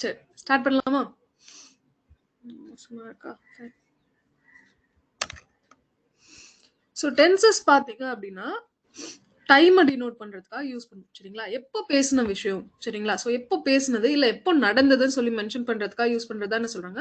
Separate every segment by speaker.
Speaker 1: சரி ஸ்டார்ட் பண்ணலாமா? சும்மா இருக்கா? ஸோ டென்சஸ் பார்த்தீங்க அப்படின்னா டைமை டினோட் பண்றதுக்காக யூஸ் பண்ணுவோம் சரிங்களா. எப்போ பேசின விஷயம் சரிங்களா, ஸோ எப்போ பேசினது இல்லை எப்போ நடந்ததுன்னு சொல்லி மென்ஷன் பண்றதுக்காக யூஸ் பண்றதான்னு சொல்றாங்க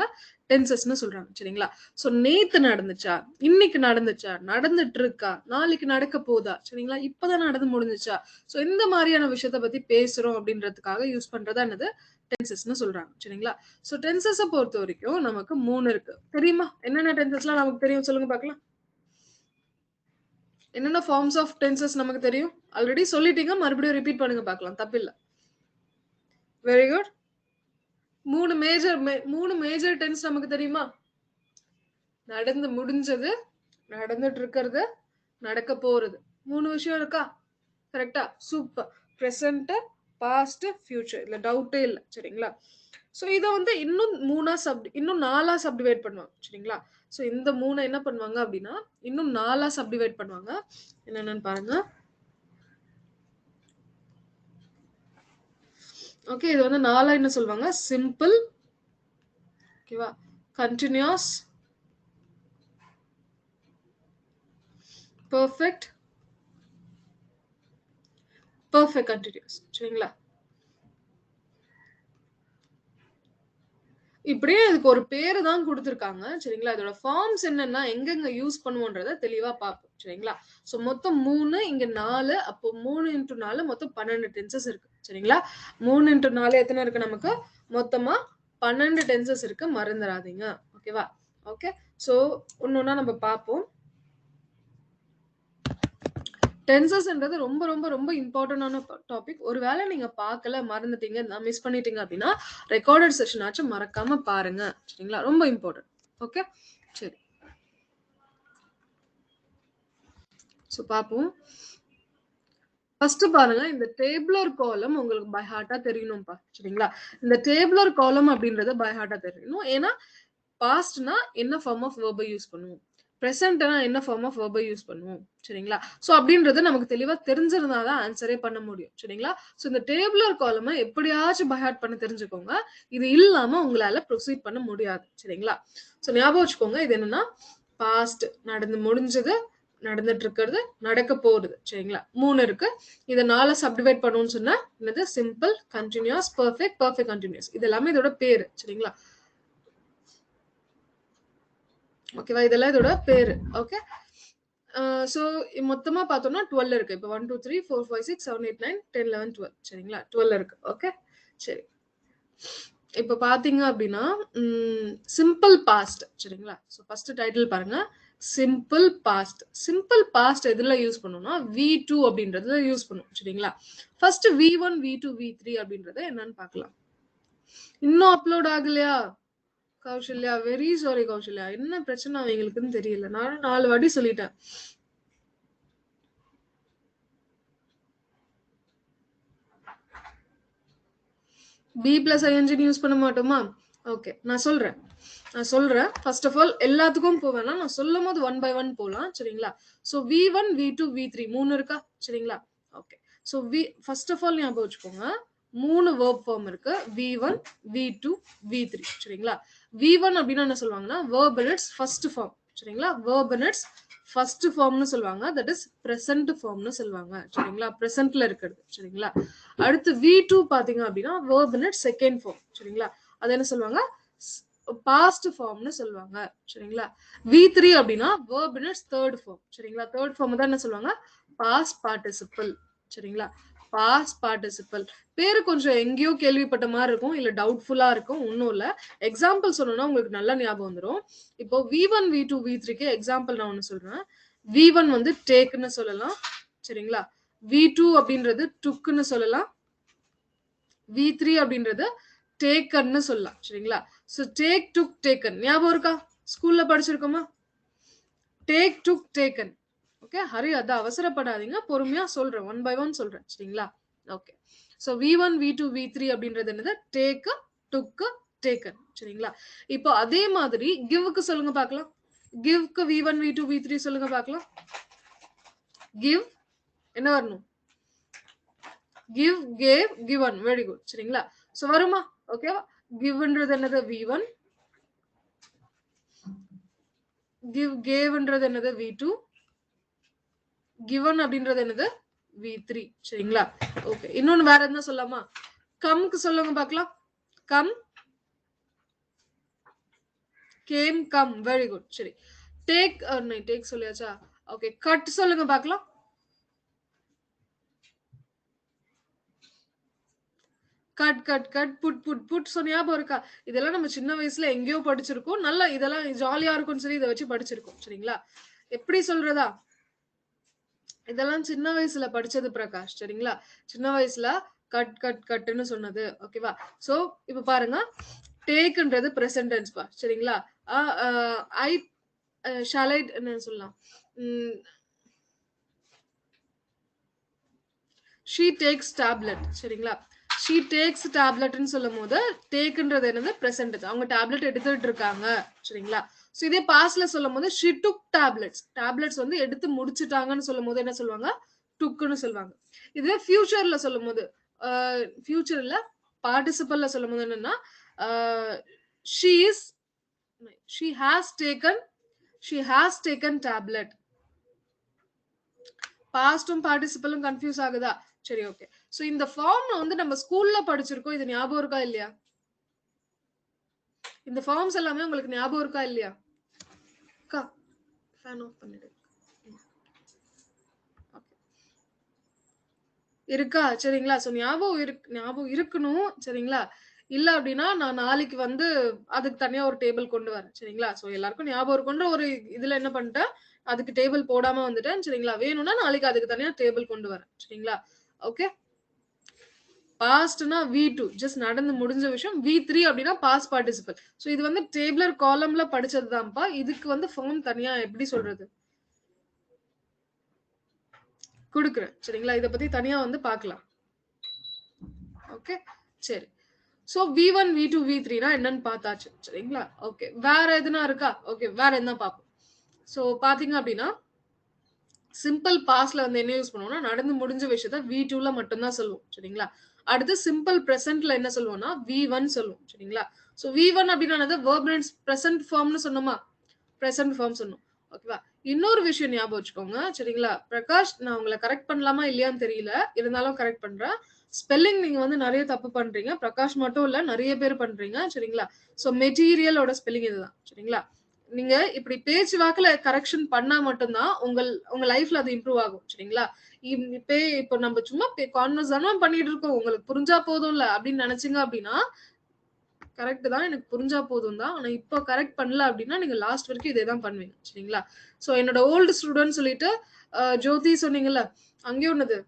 Speaker 1: டென்சஸ்ன்னு சொல்றாங்க சரிங்களா. ஸோ நேத்து நடந்துச்சா, இன்னைக்கு நடந்துச்சா, நடந்துட்டு இருக்கா, நாளைக்கு நடக்க போதா சரிங்களா, இப்பதான் நடந்து முடிஞ்சுச்சா, ஸோ இந்த மாதிரியான விஷயத்த பத்தி பேசுறோம் அப்படின்றதுக்காக யூஸ் பண்றதா என்னது டென்சஸ்ன்னு சொல்றாங்க சரிங்களா. ஸோ டென்சஸை பொறுத்த வரைக்கும் நமக்கு 3 இருக்கு. தெரியுமா என்னென்ன டென்சஸ்லாம் நமக்கு தெரியும் சொல்லுங்க பார்க்கலாம். என்னென்ன ஃபார்ம்ஸ் ஆஃப் டென்சஸ் நமக்கு தெரியும்? ஆல்ரெடி சொல்லிட்டீங்க, மறுபடியும் ரிப்பீட் பண்ணுங்க பார்க்கலாம், தப்பில்லை. Very good. மூணு மேஜர் டென்ஸ் நமக்கு தெரியுமா? நடந்து முடிஞ்சது, நடந்துட்டு இருக்கிறது, நடக்க போறது. 3 விஷயம் இருக்கா? கரெக்டா? சூப்பர். ப்ரெசன்ட், பாஸ்ட், ஃபியூச்சர், இல்ல டவுட்டே இல்லை சரிங்களா. ஸோ இதை வந்து இன்னும் 4 சப்டிவைட் பண்ணுவாங்க சரிங்களா. ஸோ இந்த 3 என்ன பண்ணுவாங்க அப்படின்னா இன்னும் 4 சப்டிவைட் பண்ணுவாங்க. என்னென்னு பாருங்க. ஓகே, இது வந்து 4 என்ன சொல்லுவாங்க? சிம்பிள், ஓகேவா, கண்டினியூஸ், பெர்ஃபெக்ட், பெர்ஃபெக்ட் கண்டினியூஸ் சரிங்களா. இப்படியே இதுக்கு ஒரு பேரு தான் கொடுத்துருக்காங்க சரிங்களா. இதோட ஃபார்ம்ஸ் என்னன்னா எங்கெங்க யூஸ் பண்ணுவோன்றத தெளிவா பார்ப்போம் சரிங்களா. ஸோ மொத்தம் 3, இங்க 4, அப்போ 3 × 4 மொத்தம் 12 டென்சஸ் இருக்கு சரிங்களா. 3 × 4 எத்தனை இருக்கு நமக்கு? மொத்தமா 12 டென்சஸ் இருக்கு, மறந்துடாதீங்க. ஓகேவா? ஓகே, ஸோ ஒன்னொன்னா நம்ம பார்ப்போம். டென்சஸ்ன்றது ரொம்ப ரொம்ப ரொம்ப இம்பார்ட்டன்டான டாபிக். ஒருவேளை நீங்க பார்க்கல, மறந்துட்டீங்க, மிஸ் பண்ணிட்டீங்க அப்படின்னா ரெக்கார்டட் செஷன் ஆச்சும் மறக்காம பாருங்க சரிங்களா. ரொம்ப இம்பார்ட்டன்ட். ஓகே, சரி. ஸோ பார்ப்போம். ஃபர்ஸ்ட் பாருங்க, இந்த டேபிளர் காலம் உங்களுக்கு பை ஹார்ட்டா தெரியணும்ப்பா சரிங்களா. இந்த டேபிளர் காலம் அப்படின்றது பை ஹார்ட்டா தெரியணும். ஏன்னா பாஸ்ட்னா என்ன ஃபார்ம் ஆஃப் வெர்பை யூஸ் பண்ணுவோம், ப்ரெசென்ட்னா என்ன ஃபார்ம் ஆஃப் வெர்பை யூஸ் பண்ணுவோம் சரிங்களா. ஸோ அப்படின்றது நமக்கு தெளிவா தெரிஞ்சிருந்தாதான் ஆன்சரே பண்ண முடியும் சரிங்களா. ஸோ இந்த டேபிளர் காலமை எப்படியாச்சும் பை ஹார்ட் பண்ண தெரிஞ்சுக்கோங்க. இது இல்லாம உங்களால ப்ரொசீட் பண்ண முடியாது சரிங்களா. ஸோ ஞாபகம் வச்சுக்கோங்க, இது என்னன்னா பாஸ்ட், நடந்து முடிஞ்சது, நடந்துட்டு இருக்கிறது, நடக்க போறது சரிங்களா. 3 இருக்கு. இதை 4 சப்டிவைட் பண்ணுவோம்னு சொன்னா என்னது? Simple, continuous, perfect, perfect continuous. இது எல்லாமே இதோட பேரு சரிங்களா. ஓகேவா, இதெல்லாம் இதோட பேரு. ஓகே, ஸோ மொத்தமா பார்த்தோம்னா 12 இருக்கு. இப்போ 1 2 3 4 5 6 7 8 9 10 11 12 சரிங்களா. 12 இருக்கு. ஓகே, சரி. இப்போ பாத்தீங்க அப்படின்னா சிம்பிள் பாஸ்ட் சரிங்களா. ஸோ ஃபர்ஸ்ட் டைட்டில் பாருங்க, சிம்பிள் பாஸ்ட். சிம்பிள் பாஸ்ட் எதுல யூஸ் பண்ணுவோம்னா V2 அப்படின்றதுல யூஸ் பண்ணுவோம் சரிங்களா. ஃபர்ஸ்ட் V1 V2 V3 அப்படின்றத என்னன்னு பார்க்கலாம். இன்னும் அப்லோட் ஆகலையா கௌசல்யா? வெரி சாரி கௌசல்யா, என்ன பிரச்சனை அவங்களுக்குன்னு தெரியல. நானும் 4 வாட்டி சொல்லிட்டேன். பி பிளஸ் ஐஎன்ஜின் யூஸ் பண்ண மாட்டோமா? ஓகே, நான் சொல்றேன். ஃபர்ஸ்ட் ஆஃப் ஆல் எல்லாத்துக்கும் போவேன்னா நான் சொல்லும் போது 1 by 1 போலாம் சரிங்களா. ஸோ V1 V2 V3 3 இருக்கா சரிங்களா. Okay, so first of all ஞாபகம் வச்சுக்கோங்க, 3 verb form இருக்கு. V1 V2 V3 சரிங்களா. V1 அப்படின்னா என்ன சொல்லுவாங்கன்னா verb in its first form சரிங்களா. verb in its ஃபர்ஸ்ட் ஃபார்ம்னு சொல்லுவாங்க, தட் இஸ் பிரசன்ட் ஃபார்ம்னு சொல்லுவாங்க சரிங்களா. பிரசன்ட்ல இருக்கிறது சரிங்களா. அடுத்து V2 பாத்தீங்க அப்படின்னா verb in its second form சரிங்களா. அது என்ன சொல்லுவாங்க? பாஸ்ட் ஃபார்ம்னு சொல்லுவாங்க சரிங்களா. V3 அப்படின்னா verb in its third form சரிங்களா. தேர்ட் ஃபார்ம் தான் என்ன சொல்லுவாங்க? பாஸ்ட் பார்ட்டிசிபிள் சரிங்களா. பாஸ்ட் பார்ட்டிசிபிள் பேரு கொஞ்சம் எங்கேயோ கேள்விப்பட்ட மாதிரி இருக்கும், இல்ல டவுட்ஃபுல்லா இருக்கும். ஒன்றும் இல்ல, எக்ஸாம்பிள் சொன்னோம்னா உங்களுக்கு நல்லா ஞாபகம் வந்துடும். இப்போ V1 V2 V3க்கு எக்ஸாம்பிள் நான் ஒன்று சொல்றேன். V1 வந்து டேக்னு சொல்லலாம் சரிங்களா. V2 அப்படின்றது டுக்குன்னு சொல்லலாம். V3 அப்படின்றது டேக்கன்னு சொல்லலாம் சரிங்களா. ஸோ டேக், டுக், டேக்கன் ஞாபகம் இருக்கா? ஸ்கூல்ல படிச்சிருக்கோமா? டேக், டுக், டேக்கன். ஓகே, ஹரி, அதை அவசரப்படாதீங்க, பொறுமையா சொல்றேன், 1 by 1 சொல்றேன் சரிங்களா. Okay, so V1 V2 V3 அப்படின்றது என்னது? டேக், டுக், டேக்கன் சரிங்களா. இப்போ அதே மாதிரி கிவ்க்கு சொல்லுங்க பார்க்கலாம். கிவ்க்கு V1 V2 V3 சொல்லுங்க பார்க்கலாம். கிவ் என்ன வரணும்? Give, gave, given. Very good சரிங்களா. ஸோ வருமா? ஓகேவா? கிவ்ன்றது என்னது v1, கேவ்ன்றது என்னது v2, given அப்படின்றது என்னது v3. சரிங்களா? ஓகே, இன்னொன்னு வேற என்ன சொல்லலாமா? கம்க்கு சொல்லுங்க பார்க்கலாம். Come, came, come. Very good. சரி, டேக் டேக் சொல்லியாச்சா? ஓகே, கட் சொல்லுங்க பார்க்கலாம். Cut cut cut, put put put. So ஞாபகம் இருக்கா? இதெல்லாம் நம்ம சின்ன வயசுல எங்கேயோ படிச்சிருக்கோம். நல்லா இதெல்லாம் ஜாலியா இருக்கும்னு சொல்லி இதை வச்சு படிச்சிருக்கோம். சரிங்களா? எப்படி சொல்றதா? இதெல்லாம் சின்ன வயசுல படிச்சது பிரகாஷ். சரிங்களா? சின்ன வயசுல கட் கட் கட்னு சொன்னது. ஓகேவா? சோ இப்ப பாருங்க, டேக்ன்றது பிரசன்ட் டென்ஸ் பா. சரிங்களா? ஐ ஷால் ஐ என்ன சொல்லலாம்? She takes tablet. சரிங்களா? ஷீ டேக்ஸ் டேப்லெட்னு சொல்லும் போது டேக்ன்றது என்னது பிரசன்ட். அவங்க டேப்லெட் எடுத்துட்டு இருக்காங்க. சரிங்களா? சோ இதே பாஸ்ட்ல சொல்லும் போது ஷீ டுக் டேப்லெட்ஸ். டேப்லெட்ஸ் வந்து எடுத்து முடிச்சிட்டாங்கன்னு சொல்லும் போது என்ன சொல்லுவாங்க? டுக்குன்னு சொல்லுவாங்க. இதுவே ஃபியூச்சர்ல சொல்லும் போது ஃபியூச்சர்ல பார்ட்டிசிபல்ல சொல்லும் போது என்னன்னா she is she has taken tablet. பாஸ்டும் பார்ட்டிசிபலும் கன்ஃபியூஸ் ஆகுதா? சரி, ஓகே. சோ இந்த ஃபார்ம் வந்து நம்ம ஸ்கூல்ல படிச்சிருக்கோம். இது ஞாபகம் இருக்கா இல்லையா? இந்த ஃபார்ம்ஸ் எல்லாமே உங்களுக்கு ஞாபகம் இருக்கா இல்லையா? அக்கா, ஃபேன் ஆஃப் பண்ணிடு. இருக்கா? சரிங்களா? சோ ஞாபகம் இருக்கணும். சரிங்களா? இல்ல அப்படின்னா நான் நாளைக்கு வந்து அதுக்கு தனியா ஒரு டேபிள் கொண்டு வரேன். சரிங்களா? சோ எல்லாருக்கும் ஞாபகம் இருக்குன்ற ஒரு இதுல என்ன பண்ணிட்டேன், அதுக்கு டேபிள் போடாம வந்துட்டேன். சரிங்களா? வேணும்னா நாளைக்கு அதுக்கு தனியா டேபிள் கொண்டு வரேன். சரிங்களா? ஓகே. பாஸ்ட்னா v2 ஜஸ்ட் நடந்து முடிஞ்ச விஷயம். v3 அப்படின்னா பாஸ்ட் பார்ட்டிசிபல். சோ இது வந்து டேபிளர் காலம்ல படிச்சதுதான்ப்பா. இதுக்கு வந்து ஃபார்ம் தனியா எப்படி சொல்றது குடுக்குறேன். சரிங்களா? இத பத்தி தனியா வந்து பார்க்கலாம். ஓகே, சரி. சோ v1 v2 v3 னா என்னன்னு பார்த்தாச்சு. சரிங்களா? ஓகே, வேற எதுனா இருக்கா? ஓகே, வேற என்ன பார்ப்போம். சோ பாத்தீங்க அப்படின்னா சிம்பிள் பாஸ்ட்ல வந்து என்ன யூஸ் பண்ணுவோம்னா நடந்து முடிஞ்ச விஷயத்த v2 ல மட்டும் தான் சொல்லுவோம். சரிங்களா? அடுத்து சிம்பிள் பிரசன்ட்ல என்ன சொல்லுவோம்னா v1 சொல்லுவோம். சரிங்களா? சோ v1 அப்படின்னா என்னது? வெர்ப் இன் பிரசன்ட் ஃபார்ம்னு சொன்னோமா? பிரசன்ட் ஃபார்ம் சொன்னோம். ஓகேவா? இன்னொரு விஷயம் ஞாபகம் வச்சுக்கோங்க. சரிங்களா? பிரகாஷ், நான் உங்களை கரெக்ட் பண்ணலாமா இல்லையான்னு தெரியல. இருந்தாலும் கரெக்ட் பண்றேன். ஸ்பெல்லிங் நீங்க வந்து நிறைய தப்பு பண்றீங்க. பிரகாஷ் மட்டும் இல்ல, நிறைய பேர் பண்றீங்க. சரிங்களா? சோ மெட்டீரியலோட ஸ்பெல்லிங் இதுதான். சரிங்களா? நீங்க இப்படி பேச்சு வாக்குல கரெக்ஷன் பண்ணா மட்டும்தான் உங்க லைஃப்ல அது இம்ப்ரூவ் ஆகும். சரிங்களா? இப்போ நம்ம சும்மா கான்வர்ஸ் தானே பண்ணிட்டு இருக்கோம், உங்களுக்கு புரிஞ்சா போதும்ல அப்படின்னு நினைச்சீங்க அப்படின்னா கரெக்ட் தான், எனக்கு புரிஞ்சா போதும் தான். ஆனா இப்போ கரெக்ட் பண்ணல அப்படின்னா நீங்க லாஸ்ட் வரைக்கும் இதே தான் பண்ணுவீங்க. சரிங்களா? சோ என்னோட ஓல்டு ஸ்டூடெண்ட் சொல்லிட்டு ஜோதி சொன்னீங்கல்ல, அங்கேயும் ஒண்ணுது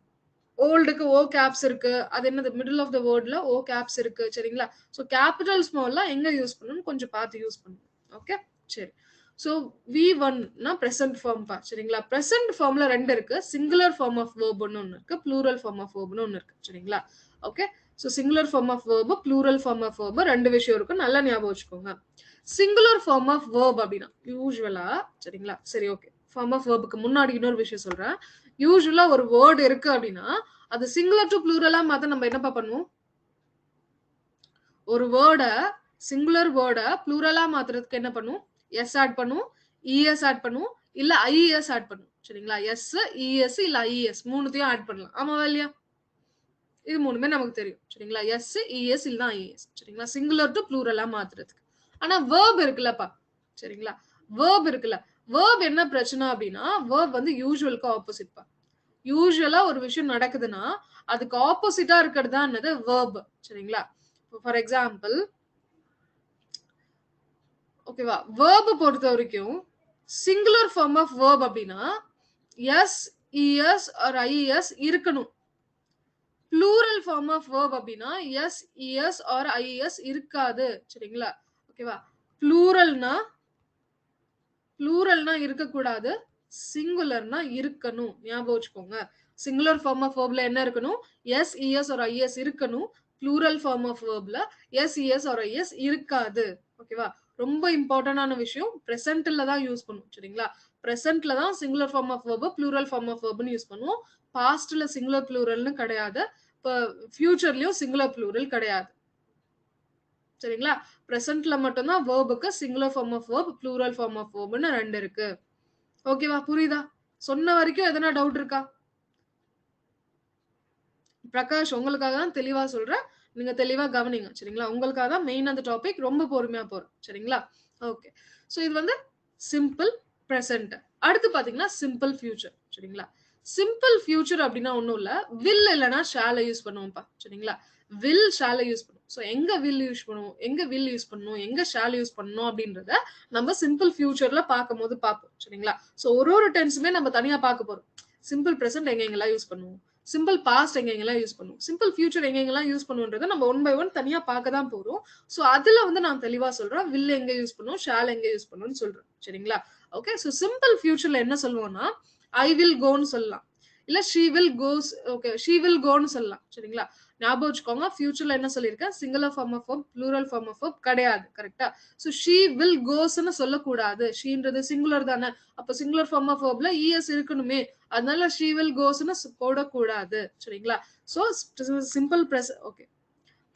Speaker 1: ஓல்டுக்கு ஓ கேப்ஸ் இருக்கு. அது என்னது மிடில் ஆஃப் த வேர்ட்ல ஓ கேப்ஸ் இருக்கு. சரிங்களா? சோ கேபிட்டல் ஸ்மால்லாம் எங்க யூஸ் பண்ணணும் கொஞ்சம் பார்த்து யூஸ் பண்ணணும். ஓகே, சரி. சோ v1னா பிரசன்ட் ஃபார்ம் பா. சரிங்களா? பிரசன்ட் ஃபார்ம்ல ரெண்டு இருக்கு. சிங்குலர் ஃபார்ம் ஆஃப் வேர்ப் ஒன்னு இருக்கு, ப்ளூரல் ஃபார்ம் ஆஃப் வேர்ப்னு ஒன்னு இருக்கு. சரிங்களா? Okay. So singular form of verb, plural form of verb ரெண்டு விஷயம் இருக்கு. நல்லா ஞாபகம் வச்சுக்கோங்க. சிங்குலர் ஃபார்ம் ஆஃப் வேர்ப் அப்படின்னா யூசுவலா, சரிங்களா? சரி, ஓகே. ஃபார்ம் ஆஃப் வேர்புக்கு முன்னாடி இன்னொரு விஷயம் சொல்றேன். யூசுவலா ஒரு வேர்ட் இருக்கு அப்படின்னா அது சிங்குலர் டு ப்ளூரலா மாத்த நம்ம என்னப்பா பண்ணுவோம்? ஒரு வேர்ட சிங்குலர் வேர்ட ப்ளூரலா மாத்துறதுக்கு என்ன பண்ணுவோம்? எஸ் ஆட் பண்ணுவோம், இஎஸ் ஆட் பண்ணுவோம், இல்ல ஐஎஸ் ஆட் பண்ணுவோம். சரிங்களா? எஸ், இஎஸ் இல்ல ஐஎஸ் மூணுத்தையும் ஆட் பண்ணலாம். ஆமாவா இல்லையா? இது மூணுமே நமக்கு தெரியும். சரிங்களா? எஸ், இஎஸ் இல்ல ஐஎஸ். சரிங்களா? சிங்குலர் டு ப்ளூரலா மாத்துறதுக்கு. ஆனா வேர்ப் இருக்குல்லப்பா. சரிங்களா? வேர்ப் இருக்குல்ல, வேர்ப் என்ன பிரச்சனை அப்படின்னா வேர்ப் வந்து யூசுவலுக்கு ஆப்போசிட் பா. யூசுவலா ஒரு விஷயம் நடக்குதுன்னா அதுக்கு ஆப்போசிட்டா இருக்கிறது தான் என்னது? வேர்ப். சரிங்களா? ஃபார் எக்ஸாம்பிள், ஓகேவா, வேர்ப் பொறுத்த வரைக்கும் சிங்குலர் ஃபார்ம் ஆஃப் வேர்ப் அப்படின்னா எஸ், இஎஸ் ஆர் ஐஎஸ் இருக்கணும். ப்ளூரல் ஃபார்ம் ஆஃப் வேர்ப் அப்படின்னா எஸ், இஎஸ் ஆர் ஐஎஸ் இருக்காது. சரிங்களா? ஓகேவா? ப்ளூரல்னா இருக்கக்கூடாது, சிங்குலர்னா இருக்கணும். ஞாபகம் வச்சுக்கோங்க. சிங்குலர் ஃபார்ம் ஆஃப் வேர்ப்ல என்ன இருக்கணும்? எஸ், இஎஸ் ஆர் ஐஎஸ் இருக்கணும். ப்ளூரல் ஃபார்ம் ஆஃப் வேர்ப்ல எஸ், இஎஸ் ஆர் ஐஎஸ் இருக்காது. ஓகேவா? ரொம்ப இம்பார்ட்டன்டான விஷயம். பிரசன்ட்ல தான் யூஸ் பண்ணுவோம். சரிங்களா? பிரசன்ட்ல தான் singular form of verb, plural form of வேர்ப்னு யூஸ் பண்ணுவோம். பாஸ்ட்ல சிங்குலர் ப்ளூரல்னு கிடையாது. இப்போ ஃபியூச்சர்லயும் சிங்குலர் ப்ளூரல் கிடையாது. சரிங்களா? பிரசன்ட்ல மட்டும் தான் வெர்ப்க்கு singular form of verb, plural form of வெர்ப்னு 2 இருக்கு. ஓகேவா? புரியுதா? சொன்ன வரைக்கும் எதனா டவுட் இருக்கா? பிரகாஷ் உங்களுக்காக தான் தெளிவா சொல்றேன். நீங்க தெளிவா கவனிங்க. சரிங்களா? உங்களுக்காக தான் மெயின் அந்த டாபிக். ரொம்ப பொறுமையா போறேன். சரிங்களா? ஓகே. சோ இது வந்து சிம்பிள் பிரசன்ட். அடுத்து பாத்தீங்கன்னா சிம்பிள் ஃபியூச்சர். சரிங்களா? சிம்பிள் ஃபியூச்சர் அப்டின்னா ஒண்ணும் இல்ல. வில் இல்லனா ஷால யூஸ் பண்ணுவோம்ப்பா. சரிங்களா? வில் ஷால யூஸ் பண்ணுவோம். சோ எங்க வில் யூஸ் பண்ணுவோம்? எங்க வில் யூஸ் பண்ணணும்? எங்க ஷால் யூஸ் பண்ணணும் அப்டின்றத நம்ம சிம்பிள் ஃபியூச்சர்ல பாக்கும்போது பாப்போம். சரிங்களா? சோ ஒரு டென்ஸுமே நம்ம தனியா பாக்க போறோம். சிம்பிள் பிரசன்ட் எங்கெங்கலாம் யூஸ் பண்ணுவோம்? சிம்பிள் பாஸ்ட் எங்கெங்கலாம் யூஸ் பண்ணுவோம்? சிம்பிள் ஃபியூச்சர் எங்கெங்கலாம் யூஸ் பண்ணுவோன்றத நம்ம ஒன் பை ஒன் தனியா பார்க்க தான் போறோம். சோ அதுல வந்து நான் தெளிவா சொல்றேன். வில் எங்க யூஸ் பண்ணுவோம்? ஷால் எங்க யூஸ் பண்ணுவோம்னு சொல்றேன். சரிங்களா? ஓகே. சோ சிம்பிள் ஃபியூச்சர்ல என்ன சொல்லுவோம்னா, ஐ வில் கோன்னு சொல்லலாம். இல்ல she will goes okay. She will கோன்னு சொல்லலாம். சரிங்களா? ஞாபகம் வச்சுக்கோங்க. ஃபியூச்சர்ல என்ன சொல்லியிருக்கேன்? Singular form of verb, plural form of verb கிடையாது. கரெக்ட்டா? சோ ஷி வில் கோஸ்ன்னு சொல்லக்கூடாது. ஷீன்றது சிங்குலர் தானே. அப்ப சிங்குலர் ஃபார்ம் ஆஃப் வெர்ப்ல இஎஸ் இருக்கணுமே. அதனால ஷீ வில் கோஸ்ன்னு போடக்கூடாது. சரிங்களா? So simple okay.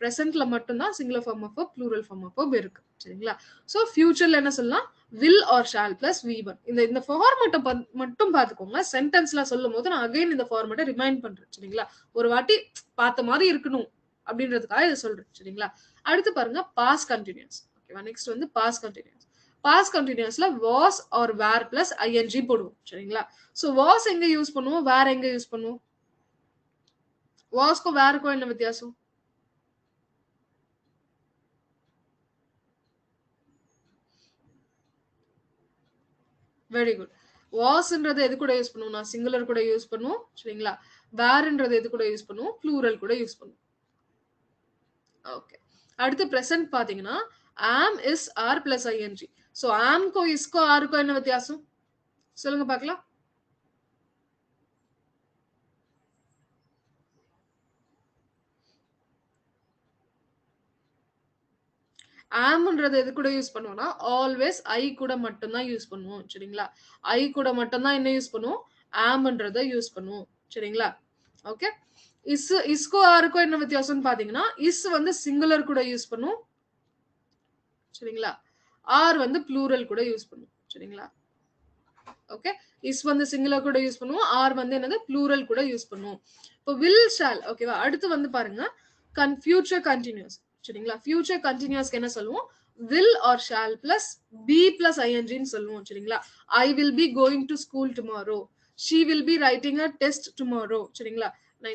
Speaker 1: பிரசன்ட்ல மட்டும் தான் singular form of verb, plural form of verb இருக்கு. சரிங்களா? சோ ஃபியூச்சர்ல என்ன சொல்லலாம்? Will or shall plus V1. இந்த ஃபார்மட்ட மட்டும் பாத்துக்கோங்க. சென்டென்ஸ்ல சொல்லும்போது நான் அகைன் இந்த ஃபார்மட்ட ரிமைண்ட் பண்றேன். சரிங்களா? ஒரு வாட்டி பார்த்த மாதிரி இருக்கணும் அப்படின்றதுக்காக இதை சொல்றேன். சரிங்களா? அடுத்து பாருங்க பாஸ்ட் கண்டினியூஸ். ஓகேவா? நெக்ஸ்ட் வந்து பாஸ்ட் கண்டினியூஸ். பாஸ்ட் கண்டினியூஸ்ல was or were plus ING போடுவோம். சரிங்களா? சோ வாஸ் எங்க யூஸ் பண்ணுவோம்? வேர் எங்க யூஸ் பண்ணுவோம்? வாஸ்க்கும் வேருக்கும் என்ன வித்தியாசம்? Very good. வாஸ்ன்றது எது கூட யூஸ் பண்ணுவோம்? நான் சிங்குலர் கூட யூஸ் பண்ணுவோம். சரிங்களா? வேர்ன்றது எது கூட யூஸ் பண்ணுவோம்? ப்ளூரல் கூட யூஸ் பண்ணுவோம். ஓகே. அடுத்து பிரசன்ட் பாத்தீங்கன்னா am, is, are plus ING. So ஆம்க்கும் இஸ்க்கும் ஆருக்கும் என்ன வித்தியாசம்? சொல்லுங்க பார்க்கலாம். ஆம்ன்றது எது கூட யூஸ் பண்ணுவோம்னா ஆல்வேஸ் ஐ கூட மட்டும் தான் யூஸ் பண்ணுவோம். சரிங்களா? ஐ கூட மட்டும் தான் என்ன யூஸ் பண்ணுவோம்? ஆம்ன்றத யூஸ் பண்ணுவோம். சரிங்களா? ஓகே. இஸ்க்கும் ஆருக்கும் என்ன வித்தியாசம்னு பாத்தீங்கன்னா இஸ் வந்து சிங்குலர் கூட யூஸ் பண்ணுவோம். சரிங்களா? ஆர் வந்து ப்ளூரல் கூட யூஸ் பண்ணுவோம். சரிங்களா? ஓகே. இஸ் வந்து சிங்குலர் கூட யூஸ் பண்ணுவோம். ஆர் வந்து என்னது ப்ளூரல் கூட யூஸ் பண்ணுவோம். இப்போ வில் ஷால் ஓகேவா? அடுத்து வந்து பாருங்க ஃபியூச்சர் கண்டினியூஸ். சரிங்களா? ஃபியூச்சர் கண்டினியூஸ்க்கு என்ன சொல்லுவோம்? Will or shall plus be plus ஐஎன்ஜின்னு சொல்லுவோம். சரிங்களா? I will be going to school tomorrow. She will be writing a test tomorrow. சரிங்களா?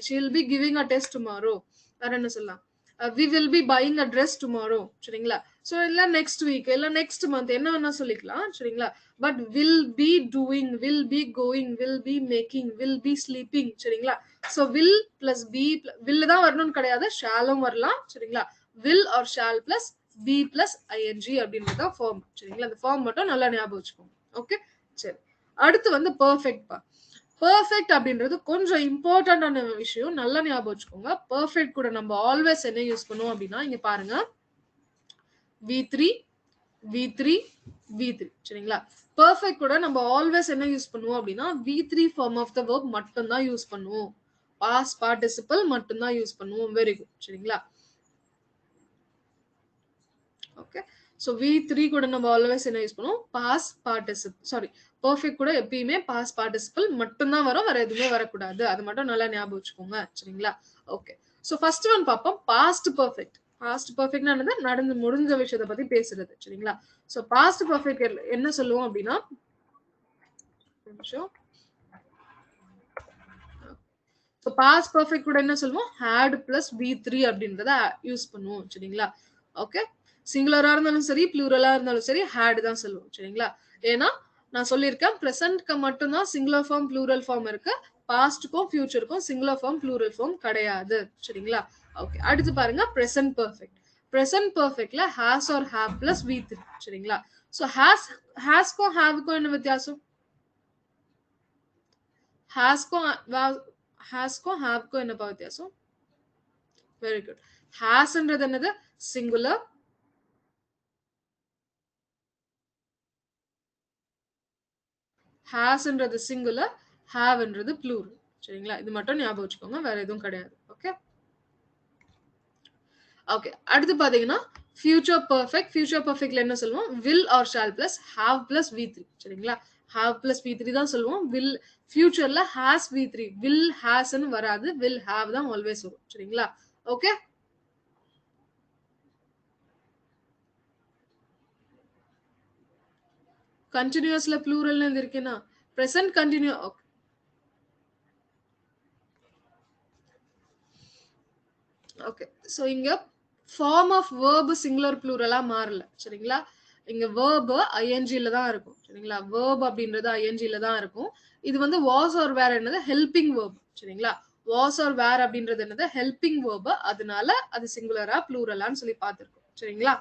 Speaker 1: She will be giving a test tomorrow. வேற என்ன சொல்லலாம்? We will be buying a dress tomorrow. சரிங்களா? So இல்ல next week இல்ல next month என்ன வேணா சொல்லிக்கலாம். சரிங்களா? But will be doing, will be going, will be making, will be sleeping. சரிங்களா? So will plus be will தான் வரணும்னு கிடையாது. ஷாலும் வரலாம். சரிங்களா? Will or shall plus be plus ING அப்படின்றது தான் ஃபார்ம். சரிங்களா? அந்த ஃபார்ம் மட்டும் நல்லா ஞாபகம் வச்சுக்கோங்க. ஓகே. சரி. அடுத்து வந்து பெர்ஃபெக்ட் பா. பெர்ஃபெக்ட் அப்படின்றது கொஞ்சம் இம்பார்ட்டன்டான விஷயம். நல்லா ஞாபகம் வச்சுக்கோங்க. பெர்ஃபெக்ட் கூட நம்ம ஆல்வேஸ் என்ன யூஸ் பண்ணுவோம் அப்படின்னா இங்க பாருங்க V3 V3 V3. சரிங்களா? பெர்ஃபெக்ட் கூட நம்ம ஆல்வேஸ் என்ன யூஸ் பண்ணுவோம் அப்படின்னா V3 form of the verb மட்டும் தான் யூஸ் பண்ணுவோம். பாஸ்ட் பார்ட்டிசிபிள் மட்டும் தான் யூஸ் பண்ணுவோம். Very good. சரிங்களா? ஓகே. சோ V3 கூட நம்ம ஆல்வேஸ் என்ன யூஸ் பண்ணுவோம்? பாஸ்ட் பார்ட்டிசிபிள் சாரி பெர்ஃபெக்ட் கூட எப்பயுமே பாஸ்ட் பார்ட்டிசிபிள் மட்டும் தான் வரும். வேற எதுவுமே வரக்கூடாது. அது மட்டும் நல்லா ஞாபகம் வச்சுக்கோங்க. சரிங்களா? ஓகே. சோ ஃபர்ஸ்ட் ஒன் பாப்போம். Past perfect. பாஸ்ட் பெர்ஃபெக்ட்னா என்னது? நடந்து முடிஞ்ச விஷயத்தை பத்தி பேசுறது. சரிங்களா? சோ பாஸ்ட் பெர்ஃபெக்ட் என்ன சொல்லுவோம் அப்படின்னா நிமிஷம். ஸோ பாஸ்ட் பெர்ஃபெக்ட் கூட என்ன சொல்லுவோம்? ஹேட் பிளஸ் V3 அப்படின்றத யூஸ் பண்ணுவோம். சரிங்களா? ஓகே. சிங்குலரா இருந்தாலும் சரி ப்ளூரலா இருந்தாலும் சரி ஹேட் தான் சொல்லுவோம். சரிங்களா? ஏன்னா நான் சொல்லியிருக்கேன் பிரசன்ட்க்கு மட்டும் தான் சிங்குலர் ஃபார்ம் ப்ளூரல் ஃபார்ம் இருக்கு. பாஸ்டுக்கும் ஃபியூச்சருக்கும் சிங்குலர் ஃபார்ம் ப்ளூரல் ஃபார்ம் கிடையாது. சரிங்களா? ஓகே. அடுத்து பாருங்க பிரசன்ட் பெர்ஃபெக்ட். பிரசன்ட் பெர்ஃபெக்ட்ல has or have plus V3. சரிங்களா? ஸோ ஹாஸ்க்கும் ஹேவுக்கும் என்ன வித்தியாசம்? ஹாஸ்க்கும் ஹேவ்க்கும் என்னப்பா வித்தியாசம்? Very good. ஹாஸ்ன்றது என்னது? சிங்குலர். ஹாஸ்ன்றது சிங்குலர், ஹேவ்ன்றது ப்ளூரல். சரிங்களா? இது மட்டும் ஞாபகம் வச்சுக்கோங்க. வேற எதுவும் கிடையாது. ஓகே. ஓகே. அடுத்து பாத்தீங்கன்னா ஃபியூச்சர் பெர்ஃபெக்ட்ல என்ன சொல்லுவோம்? will or shall plus have plus v3 சரிங்களா? have plus v3 தான் சொல்லுவோம். will ஃபியூச்சர்ல has v3 will has ன்னு வராது. will have தான் ஆல்வேஸ் வரும். சரிங்களா? ஓகே. கண்டினியூஸ்ல ப்ளூரல்னு எது இருக்குன்னா present continue. ஓகே. சோ இங்க ஃபார்ம் ஆஃப் verb சிங்குலர் ப்ளூரலா மாறல. சரிங்களா? இங்க verb ing ல தான் இருக்கும். சரிங்களா? verb அப்படின்றது ing ல தான் இருக்கும். இது வந்து was or were என்னது helping verb. சரிங்களா? was or were அப்படின்றது என்னது helping verb. அதனால அது சிங்குலரா ப்ளூரலான்னு சொல்லி பார்த்திருக்கோம். சரிங்களா?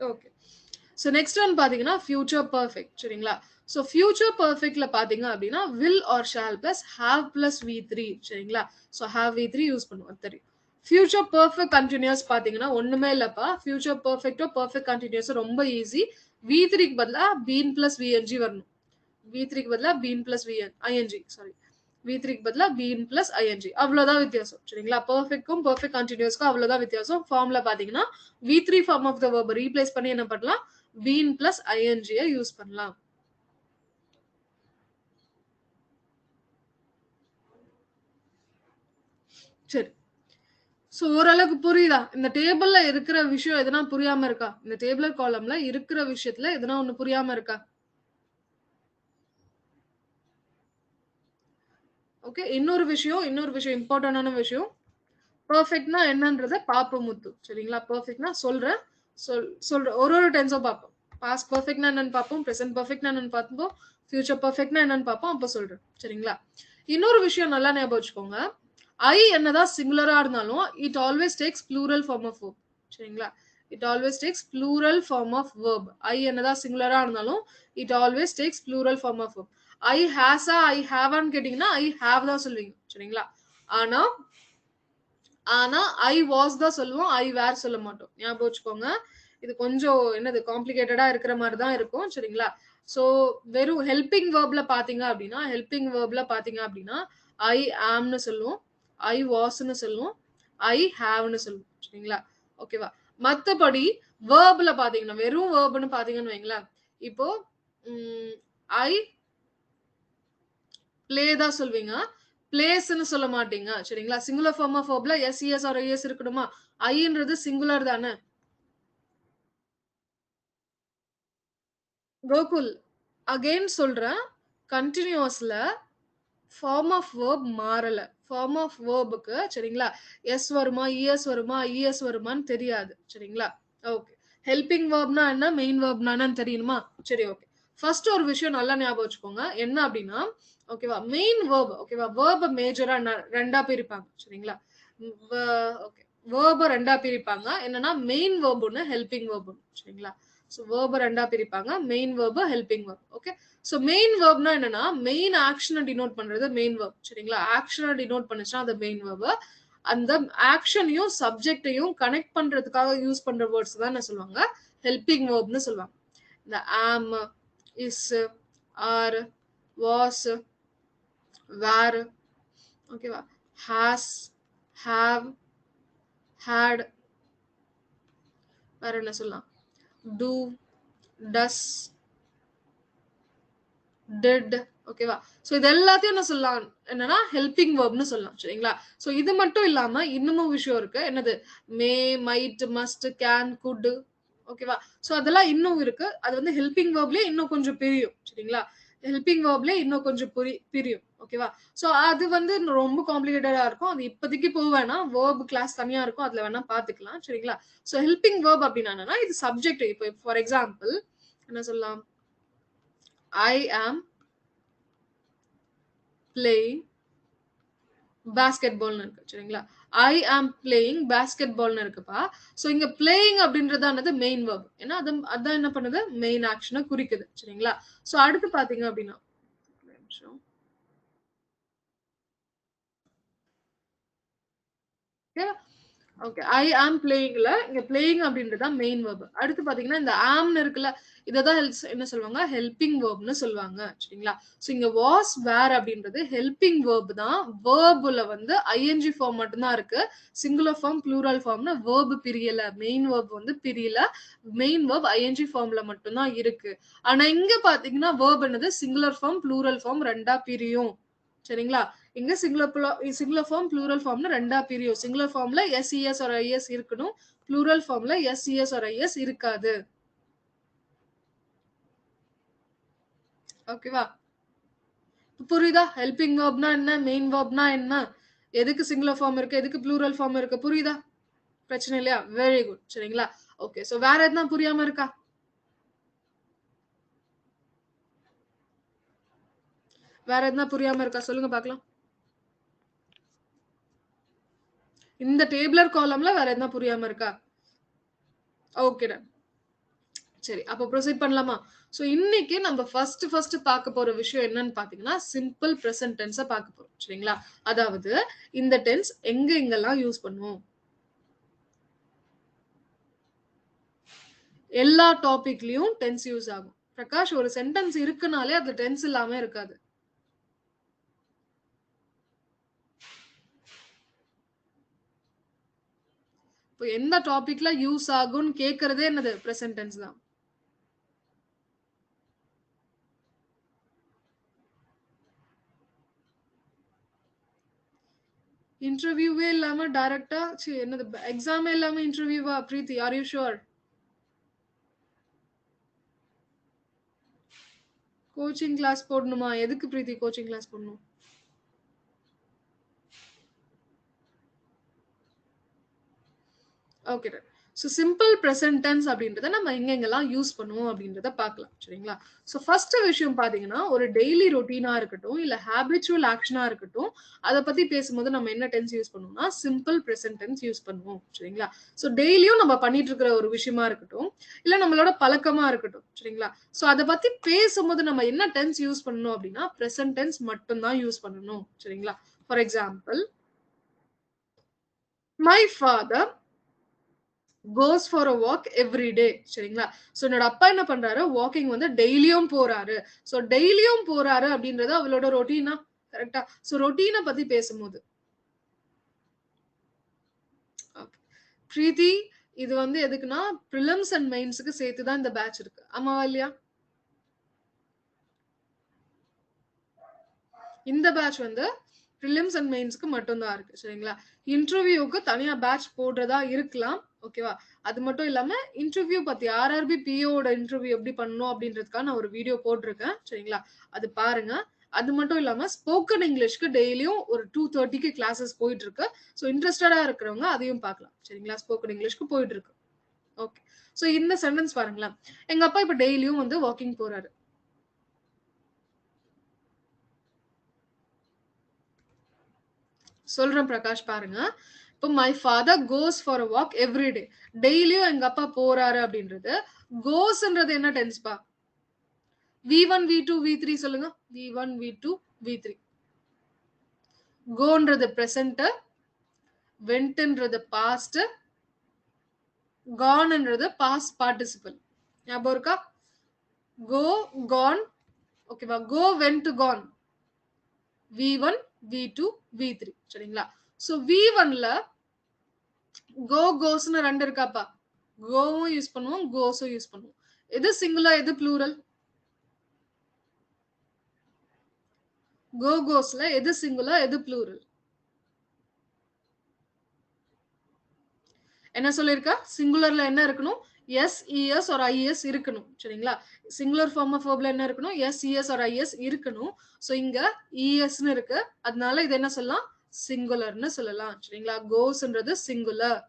Speaker 1: ஓகே. சோ நெக்ஸ்ட் ஒன் பாத்தீங்கன்னா ஃபியூச்சர் பெர்ஃபெக்ட். சரிங்களா? சோ ஃபியூச்சர் பெர்ஃபெக்ட்ல பாத்தீங்க அப்படின்னா will or shall plus have plus v3. சரிங்களா? சோ have v3 யூஸ் பண்ணுவோம். தெரியும். ஃபியூச்சர் பெர்ஃபெக்ட் கண்டினியூஸ் பாத்தீங்கன்னா ஒண்ணுமே இல்லப்பா. ஃபியூச்சர் பெர்ஃபெக்ட்டோ பெர்ஃபெக்ட் கண்டினியூஸ் ரொம்ப ஈஸி. v3 க்கு பதிலா been plus vng வரணும். v3 க்கு பதிலா been plus ing sorry. v3 க்கு பதிலா been plus ing அவ்வளவுதான் வித்தியாசம். சரிங்களா? பெர்ஃபெக்ட்க்கும் பெர்ஃபெக்ட் கண்டினியூஸ்க்கும் அவ்வளவுதான் வித்தியாசம். ஃபார்ம்ல பாத்தீங்கன்னா v3 form of the verb replace பண்ணி என்ன பண்ணலாம்? been plus ing யூஸ் பண்ணலாம். சரி. சோ ஓரளவுக்கு புரியுதா? இந்த டேபிள்ல இருக்கிற விஷயம் எதனா புரியாம இருக்கா? இந்த டேபிளர் காலம்ல இருக்கிற விஷயத்துல எதனா ஒண்ணு புரியாம இருக்கா? ஓகே. இன்னொரு விஷயம் இம்பார்ட்டன்டான விஷயம். பெர்ஃபெக்ட்னா என்னன்றத பாப்போம் முத்து. சரிங்களா? பெர்ஃபெக்ட்னா சொல்றேன். சொல்றேன். ஒரு டென்ஸும் பாப்போம். பாஸ்ட் பெர்ஃபெக்ட்னா என்னன்னு பாப்போம். பிரசன்ட் பெர்ஃபெக்ட்னா என்னன்னு பாப்போம். ஃபியூச்சர் பெர்ஃபெக்ட்னா என்னன்னு பாப்போம். அப்ப சொல்றேன். சரிங்களா? இன்னொரு விஷயம் நல்லா ஞாபகம் வச்சுக்கோங்க. ஐ என்னதான் சிங்குலரா இருந்தாலும் it always takes plural form of verb. சரிங்களா? It always takes plural form of verb. I என்னதான் சிங்குலரா இருந்தாலும் it always takes plural form of verb. I ஹேஸா ஐ ஹேவான்னு கேட்டீங்கன்னா ஐ ஹேவ் தான் சொல்லுவீங்க. சரிங்களா? ஆனா ஆனா ஐ வாஸ் தான் சொல்லுவோம். ஐ வேர் சொல்ல மாட்டோம். ஞாபகம் வச்சுக்கோங்க. இது கொஞ்சம் என்னது காம்ப்ளிகேட்டடா இருக்கிற மாதிரி தான் இருக்கும். சரிங்களா? சோ வெறும் ஹெல்பிங் வேர்ப்ல பாத்தீங்க அப்படின்னா ஐ ஆம்னு சொல்லுவோம். ஐ வாஸ்ன்னு சொல்லுவோம். ஐ ஹேவ்னு சொல்லுவோம். சரிங்களா? ஓகேவா? மத்தபடி வேர்ப்ல பாத்தீங்கன்னா வெறும் வேர்ப்னு பாத்தீங்கன்னு வைங்களேன். இப்போ ஐ ப்ளே தான் சொல்வீங்க. பிளேஸ்ன்னு சொல்ல மாட்டீங்க. சரிங்களா? சிங்குலர் ஃபார்ம் ஆஃப் வெர்ப்ல எஸ், இஎஸ் ஆர் ஐஎஸ் இருக்கணுமா? ஐன்றது சிங்குலர் தானே? கோகுல் அகைன் சொல்றேன். கன்டினியூஸ்ல ஃபார்ம் ஆஃப் வெர்ப் மாறல. ஃபார்ம் ஆஃப் வெர்ப்க்கு சரிங்களா? எஸ் வருமா? இஎஸ் வருமா? இஎஸ் வருமான்னு தெரியாது. சரிங்களா? ஓகே. ஹெல்பிங் வெர்ப்னா என்ன? மெயின் வெர்ப்னா என்னன்னு தெரியணுமா? சரி ஓகே. ஃபர்ஸ்ட் ஒரு விஷயம் நல்லா ஞாபகம் வச்சுக்கோங்க. என்ன அப்படின்னா ஓகேவா? மெயின் வெர்ப் ஓகேவா? வெர்ப மேஜரா ரெண்டா பிரிப்பாங்க. சரிங்களா? ஓகே. வெர்ப ரெண்டா பிரிப்பாங்க. என்னன்னா மெயின் வெர்ப் ஒண்ணு, ஹெல்பிங் வெர்ப் ஒண்ணு. சரிங்களா? சோ வெர்ப ரெண்டா பிரிப்பாங்க. Main verb, helping verb. Okay. So main வெர்ப்னா என்னன்னா மெயின் ஆக்ஷனை டினோட் பண்றது மெயின் வெர்ப். சரிங்களா? ஆக்ஷனை டினோட் பண்ணுச்சுன்னா அது மெயின் வெர்ப். அந்த ஆக்ஷனையும் சப்ஜெக்டையும் கனெக்ட் பண்றதுக்காக யூஸ் பண்ற வேர்ட்ஸ் தான் என்ன சொல்லுவாங்க? ஹெல்பிங் வெர்ப்னு சொல்லுவாங்க. இந்த ஆம், இஸ், ஆர், வாஸ், வேர், ஓகேவா? ஹாஸ், ஹாவ், ஹேட், வேற என்ன சொல்லலாம்? டூ, டஸ், டிட், ஓகேவா? சோ இது எல்லாத்தையும் என்ன சொல்லலாம்? என்னன்னா ஹெல்பிங் வெர்ப்னு சொல்லலாம். சரிங்களா? சோ இது மட்டும் இல்லாம இன்னமும் விஷயம் இருக்கு. என்னது? மே, மைட், மஸ்ட், கேன், குட், ஓகேவா? சோ அதெல்லாம் இன்னும் இருக்கு. அது வந்து ஹெல்பிங் வெர்ப்லயே இன்னும் கொஞ்சம் பிரியும். சரிங்களா? ஹெல்பிங் வெர்ப்லயே இன்னும் கொஞ்சம் பிரியும். ஓகேவா? சோ அது வந்து ரொம்ப காம்ப்ளிகேட்டடா இருக்கும். அது இப்போதைக்கு போக வேணாம். வெர்ப் கிளாஸ் தனியா இருக்கும். அதுல வேணா பாத்துக்கலாம். சரிங்களா? சோ ஹெல்பிங் வெர்ப் அப்படின்னா என்னன்னா இது சப்ஜெக்ட். இப்போ ஃபார் எக்ஸாம்பிள் என்ன சொல்லலாம்? ஐ ஆம் பிளேயிங் பாஸ்கெட்பால்னு இருக்கு. சரிங்களா? ஐ ஆம் பிளேயிங் பாஸ்கெட்பால்னு இருக்குப்பா. சோ இங்க பிளேயிங் அப்படின்றதானது மெயின் வெர்ப். ஏன்னா அதான் என்ன பண்ணுது? மெயின் ஆக்ஷனை குறிக்குது. சரிங்களா? சோ அடுத்து பாத்தீங்க அப்படின்னா ஒரு நிமிஷம். ஓகேவா? ஓகே. ஐ ஆம் பிளேயிங்ல இங்க பிளேயிங் அப்படின்றது தான் மெயின் வெர்ப். அடுத்து பாத்தீங்கன்னா இந்த ஆம்னு இருக்குல்ல, இததான் என்ன சொல்லுவாங்க? ஹெல்பிங் வெர்ப்னு சொல்லுவாங்க. சரிங்களா? சோ இங்க வாஸ், வேர் அப்படின்றது ஹெல்பிங் வெர்ப் தான். வெர்ப்ல வந்து ஐஎன்ஜி ஃபார்ம் மட்டும் தான் இருக்கு. சிங்குலர் ஃபார்ம், ப்ளூரல் ஃபார்ம்னு வெர்ப் பிரியல. மெயின் வெர்ப் வந்து பிரியல. மெயின் வெர்ப் ஐஎன்ஜி ஃபார்ம்ல மட்டும் தான் இருக்கு. ஆனா இங்க பாத்தீங்கன்னா வெர்ப் என்னது சிங்குலர் ஃபார்ம், ப்ளூரல் ஃபார்ம் ரெண்டா பிரியும். சரிங்களா? இங்க சிங்குலர் ஃபார்ம், ப்ளூரல் ஃபார்ம்னு ரெண்டா பிரியும். சிங்குலர் ஃபார்ம்ல எஸ், இஎஸ் ஆர் ஐஎஸ் இருக்கணும். ப்ளூரல் ஃபார்ம்ல எஸ், இஎஸ் ஆர் ஐஎஸ் இருக்காது. ஓகேவா? புரியுதா? ஹெல்பிங் வெர்ப்னா என்ன, மெயின் வெர்ப்னா என்ன, எதுக்கு சிங்குலர் ஃபார்ம் இருக்கு, எதுக்கு ப்ளூரல் ஃபார்ம் இருக்கு, புரியுதா? பிரச்சனை இல்லையா? Very good. சரிங்களா? ஓகே. சோ வேற எதுனா புரியாம இருக்கா? வேற எதுனா புரியாம இருக்கா? சொல்லுங்க பாக்கலாம். இந்த டேபிளர் காலம்ல வேற எதுனா புரியாம இருக்கா? Okay done. சரி, அப்ப ப்ரொசீட் பண்ணலாமா? சோ இன்னைக்கு நம்ம ஃபர்ஸ்ட் பார்க்க போற விஷயம் என்னன்னு பாத்தீங்கன்னா, சிம்பிள் பிரசன்ட் டென்ஸ பார்க்க போறோம். சரிங்களா? அதாவது இந்த டென்ஸ் எங்க எங்கெல்லாம் யூஸ் பண்ணுவோம்? எல்லா டாபிக்லயும் டென்ஸ் யூஸ் ஆகும். பிரகாஷ், ஒரு சென்டென்ஸ் இருக்குனாலே அது டென்ஸ் இல்லாம இருக்காது. இப்போ எந்த டாபிக்ல யூஸ் ஆகும்னு கேக்குறதே என்னது? பிரசன்ட் டென்ஸ் தான். இன்டர்வியூவே இல்லாம டைரக்டா என்னது எக்ஸாமே இல்லாம இன்டர்வியூவா Preethi? Are you sure? Coaching class போடணுமா? எதுக்கு பிரீத்தி கோச்சிங் கிளாஸ் போடணும்? Okay done. So simple present tense அப்படின்றத நம்ம எங்கெங்கெல்லாம் யூஸ் பண்ணுவோம் அப்படின்றத பார்க்கலாம். சரிங்களா? ஸோ ஃபர்ஸ்ட் விஷயம் பார்த்தீங்கன்னா, ஒரு டெய்லி ரொட்டீனா இருக்கட்டும், இல்ல ஹேபிச்சுவல் ஆக்ஷனா இருக்கட்டும், அதை பத்தி பேசும்போது நம்ம என்ன டென்ஸ் யூஸ் பண்ணுவோம்னா, சிம்பிள் ப்ரெசன்ட் டென்ஸ் யூஸ் பண்ணுவோம். சரிங்களா? ஸோ டெய்லியும் நம்ம பண்ணிட்டு இருக்கிற ஒரு விஷயமா இருக்கட்டும், இல்ல நம்மளோட பழக்கமா இருக்கட்டும். சரிங்களா? ஸோ அதை பத்தி பேசும்போது நம்ம என்ன டென்ஸ் யூஸ் பண்ணணும் அப்படின்னா, ப்ரெசன்ட் டென்ஸ் மட்டும் தான் யூஸ் பண்ணணும். சரிங்களா? For example, my father goes for a walk every day. சரிங்களா? சோ என்னோட அப்பா என்ன பண்றாரு? வாக்கிங் வந்து டெய்லியும் போறாரு. சோ டெய்லியும் போறாரு அப்படின்றது அவளோட ரொட்டீனா? கரெக்ட்டா? சோ ரொட்டீன பத்தி பேசும்போது. ஓகே. பிரீத்தி, இது வந்து எதுக்குன்னா, பிரிலிம்ஸ் அண்ட் மெயின்ஸ்க்கு சேர்த்து தான் இந்த பேட்ச் இருக்கு. ஆமாவா இல்லையா? இந்த பேட்ச் வந்து பிரிலிம்ஸ் அண்ட் மெயின்ஸ்க்கு மட்டும் தான் இருக்கு. சரிங்களா? இன்டர்வியூக்கு தனியா பேட்ச் போடுறதா இருக்கலாம். ஓகேவா? அது மட்டும் இல்லாம இன்டர்வியூ பத்தி ஆர்ஆர்பி பிஓட இன்டர்வியூ எப்படி பண்ணணும் அப்படின்றதுக்காக நான் ஒரு வீடியோ போட்டிருக்கேன். சரிங்களா? அது பாருங்க. அது மட்டும் இல்லாம ஸ்போக்கன் இங்கிலீஷ்க்கு டெய்லியும் ஒரு 2:30க்கு கிளாஸஸ் போயிட்டு இருக்கு. ஸோ இன்ட்ரெஸ்டடா இருக்கிறவங்க அதையும் பார்க்கலாம். சரிங்களா? ஸ்போக்கன் இங்கிலீஷ்க்கு போயிட்டு இருக்கு. ஓகே. ஸோ இந்த சென்டென்ஸ் பாருங்களேன். எங்க அப்பா இப்ப டெய்லியும் வந்து வாக்கிங் போறாரு. சொல்றேன் பிரகாஷ், பாருங்க. இப்போ my father goes for a walk every day. டெய்லியும் எங்க அப்பா போறாரு அப்படின்றது கோஸ்ன்றது என்ன டென்ஸ்பா? V1 V2 V3 சொல்லுங்க. V1 V2 V3. கோன்றது பிரசன்ட், வென்ட்ன்றது பாஸ்ட், கான்ன்றது பாஸ்ட் பார்ட்டிசிபிள். ஞாபகம் இருக்கா? Go, gone. ஓகேவா? Go, went, gone. V1 V2 V3. சரிங்களா? சோ V1ல கோ, கோஸ்னு ரெண்டு இருக்காப்பா. கோவும் யூஸ் பண்ணுவோம், கோஸும் யூஸ் பண்ணுவோம். எது சிங்குலர், எது ப்ளூரல்? கோ, கோஸ்ல எது சிங்குலர், எது ப்ளூரல்? என்ன சொல்லிருக்கா? சிங்குலர்ல என்ன இருக்கணும்? எஸ், இஎஸ் ஆர் ஐஎஸ் இருக்கணும். சரிங்களா? சிங்குலர் ஃபார்ம் ஆஃப் வெர்ப்ல என்ன இருக்கணும்? எஸ், இஎஸ் ஆர் ஐஎஸ் இருக்கணும். சோ இங்க இஎஸ்னு இருக்கு. அதனால இது என்ன சொல்லலாம்? சிங்குலர்னு சொல்லலாம். சரிங்களா? கோஸ்ன்றது சிங்குலர்,